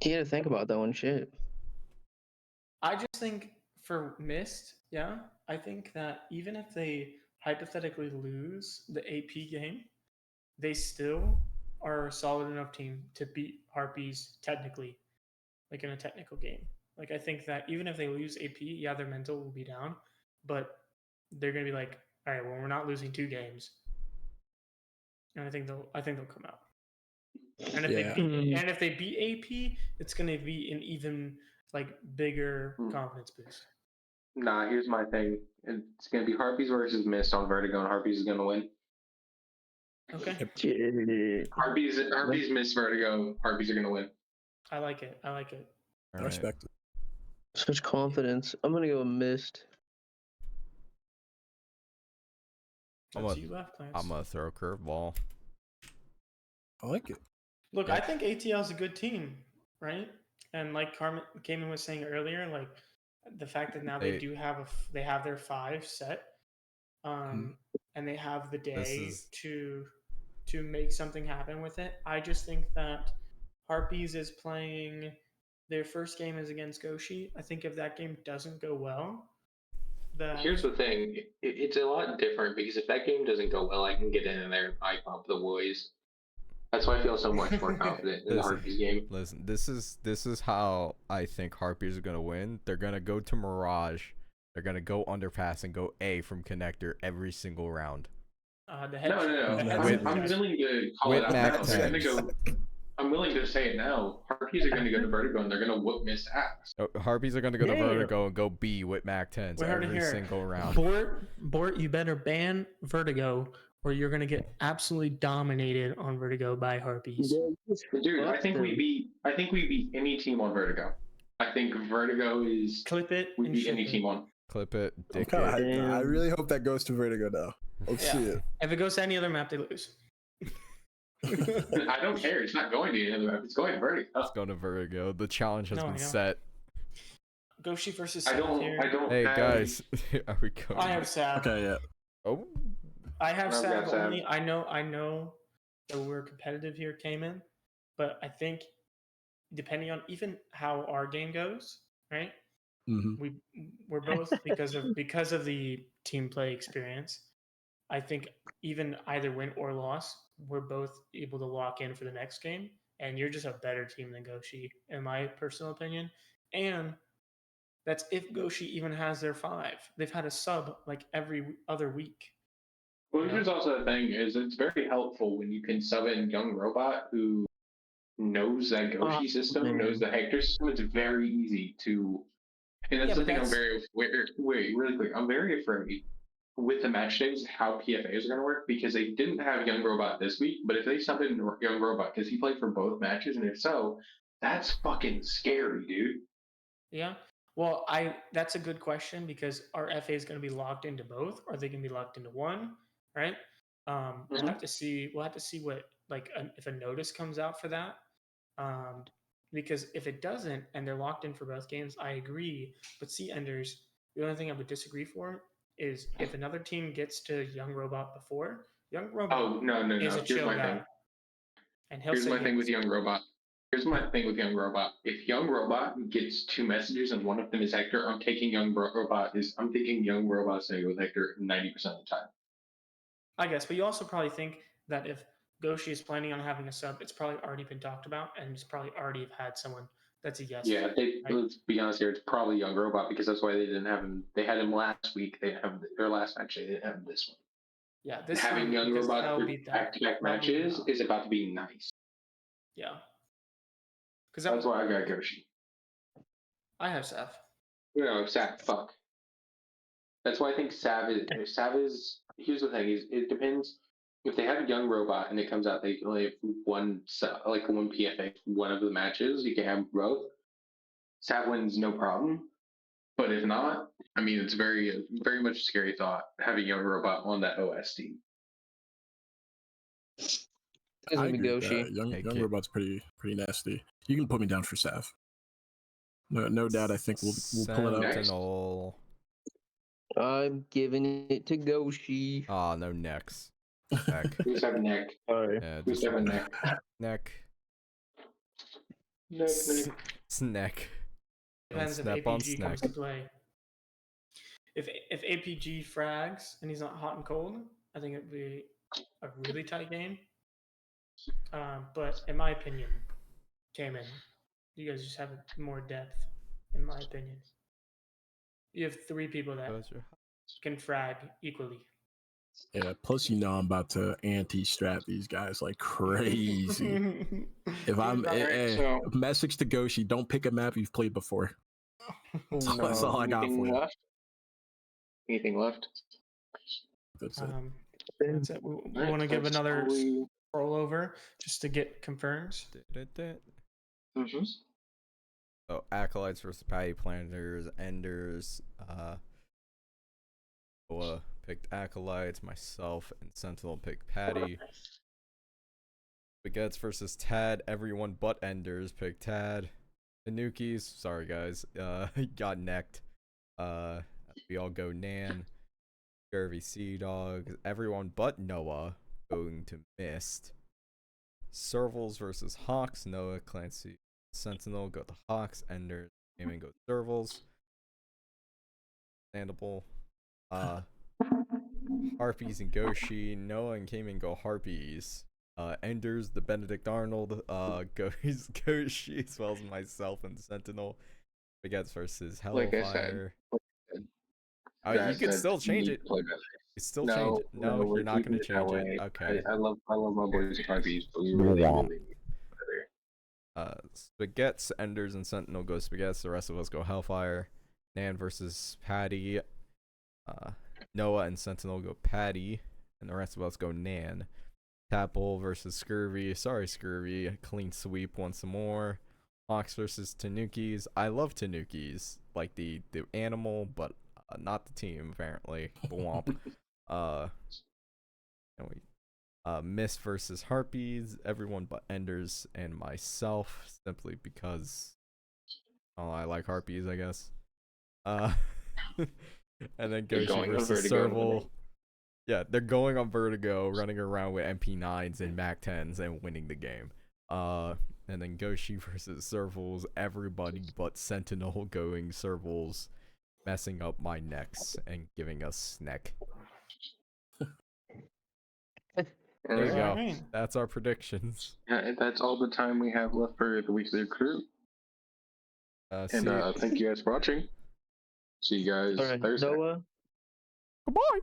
You gotta think about that one. Shit. I just think for Mist, yeah, I think that even if they hypothetically lose the AP game, they still are a solid enough team to beat Harpies technically, like in a technical game. Like I think that even if they lose AP, yeah, their mental will be down, but they're gonna be like, all right, well, we're not losing 2 games, and I think they'll come out. And if Yeah. they beat AP, it's gonna be an even like bigger confidence boost. Nah, here's my thing. It's gonna be Harpies versus Mist on Vertigo, and Harpies is gonna win. Okay, Shit. Harpies Mist Vertigo. Harpies are gonna win. I like it. I like it. I Alright. respect it. Such confidence. I'm gonna go with Mist. I'm That's a- you left, Clarence. I'm gonna throw a curveball. I like it. Look, I think ATL is a good team, right? And like Cayman was saying earlier, like the fact that now they do have they have their 5 set, and they have the day to make something happen with it. I just think that Harpies is playing their first game is against Goshi. I think if that game doesn't go well, Here's the thing. It's a lot different because if that game doesn't go well, I can get in there and I pump the boys. That's why I feel so much more confident in the Harpies game. Listen, this is how I think Harpies are gonna win. They're gonna go to Mirage. They're gonna go underpass and go A from connector every single round. the head No. I'm willing to call it out now. They're gonna go. I'm willing to say it now. Harpies are going to go to Vertigo and they're going to whoop Mist ass. Harpies are going to go to Vertigo and go B with Mac 10s We heard it every here. single round. Bort, you better ban Vertigo or you're going to get absolutely dominated on Vertigo by Harpies. Dude, I think we beat any team on Vertigo. I think Vertigo is Clip it. we and beat ship any it. team on. Clip it. I'm Dick kind of it. hyped. Now. I really hope that goes to Vertigo now. Let's see it. If it goes to any other map, they lose. I don't care. It's not going to any other map. It's going to Vertigo. Let's go to Vertigo. The challenge has No, been I know. set. Goshi versus I Sav don't. here. I don't. Hey have- guys, are we going? I have Sav. Okay, yeah. Oh, I have I've Sav got Sav. only. I know that we're competitive here, Cayman, but I think depending on even how our game goes, right? hmm We're both because of the team play experience. I think even either win or loss, we're both able to lock in for the next game. And you're just a better team than Goshi, in my personal opinion. And that's if Goshi even has their 5. They've had a sub like every other week. Well, here's also the thing: is it's very helpful when you can sub in Young Robot who knows that Goshi system, man. knows the Hector system. It's very easy to. And that's Yeah, the but thing. that's- I'm very wait, really quick. I'm very afraid with the match days how PFAs are going to work because they didn't have Young Robot this week. But if they sub in Young Robot because he played for both matches, and if so, that's fucking scary, dude. Yeah. Well, that's a good question because our FA is going to be locked into both, or are they going to be locked into one? Right. We'll have to see. We'll have to see what if a notice comes out for that. Because if it doesn't and they're locked in for both games, I agree. But see, Enders, the only thing I would disagree for is if another team gets to Young Robot before, Young Robot Oh no! is a Here's chill my guy. thing. And he'll Here's say my thing with yes. Young Robot. Here's my thing with Young Robot. If Young Robot gets 2 messages and one of them is Hector, I'm thinking Young Robot's gonna go with Hector 90% of the time. I guess, but you also probably think that if Goshi is planning on having a sub, it's probably already been talked about, and it's probably already had someone that's a yes. Yeah, right? let's be honest here. It's probably Young Robot because that's why they didn't have him. They had him last week. They didn't have their last match. They didn't have him this one. Yeah, this Having time, Young because Robot they'll for beat that. back-to-back Probably matches not. is about to be nice. Yeah. Because That's why I got Goshi. I have Sav. No, Sav, fuck. That's why I think Sav is. Here's the thing: is it depends. If they have a Young Robot and it comes out, they can only have one PFA, one of the matches. You can have both. Sav wins no problem. But if not, I mean, it's very much a scary thought having Young Robot on that OS team. It's I gonna be agree with Goshi. that. Young kid. Robot's pretty nasty. You can put me down for Sav. No doubt. I think we'll pull it out. Sentinel. I'm giving it to Goshi. Ah, no next. Neck. Who's having neck? Sorry. Yeah, Who's just having neck? neck. Neck, neck. Snack. Don't Depends if snap on APG comes snack. to play. If APG frags and he's not hot and cold, I think it'd be a really tight game. But in my opinion, Cayman, you guys just have more depth, in my opinion. You have 3 people that can frag equally. Yeah, plus I'm about to anti-strat these guys like crazy. If I'm Alright, so- message to Goshi, don't pick a map you've played before. That's all I got Anything for you. left? Anything left? That's it. That's it. We Alright, want to give that's another probably- rollover just to get confirms. Mhm. So Acolytes versus Patty Planters, Enders, Noah picked Acolytes, myself and Sentinel picked Patty. Baguettes versus Tad, everyone but Enders picked Tad. Tanukis, sorry guys, got necked. We all go Nan. Scurvy Sea Dog, everyone but Noah going to Mist. Servals versus Hawks, Noah, Clancy, Sentinel go to Hawks, Enders, Gaming go Servals. Understandable. Harpies and Goshi, Noah and Cayman go Harpies. Enders, the Benedict Arnold, goes Goshi as well as myself and Sentinel. Baguettes versus Like I said, Hellfire. I You can said, still change you it. play better. You still No, change it. No, we're you're not keeping gonna it that change way. it. Okay. I love my boys Harpies, but we really need better. Spaghetts, Enders, and Sentinel go Spaghetts. The rest of us go Hellfire. Nan versus Patty. Noah and Sentinel go Patty, and the rest of us go Nan. Tapple versus Scurvy. Sorry, Scurvy. Clean sweep once more. Hawks versus Tanukis. I love Tanukis, like the animal, but not the team apparently. Bwomp. Mist versus Harpies. Everyone but Enders and myself, simply because I like Harpies, I guess. And then They're Goshi going on versus Vertigo, Serval. Yeah, they're going on Vertigo, running around with MP9s and MAC-10s and winning the game. And then Goshi versus Servals. Everybody but Sentinel going Servals, messing up my necks and giving us snack. There you go. Alright. That's our predictions. Yeah, that's all the time we have left for the weekly recruit. See And thank you guys for watching. See you guys All right, Thursday. Noah. Goodbye.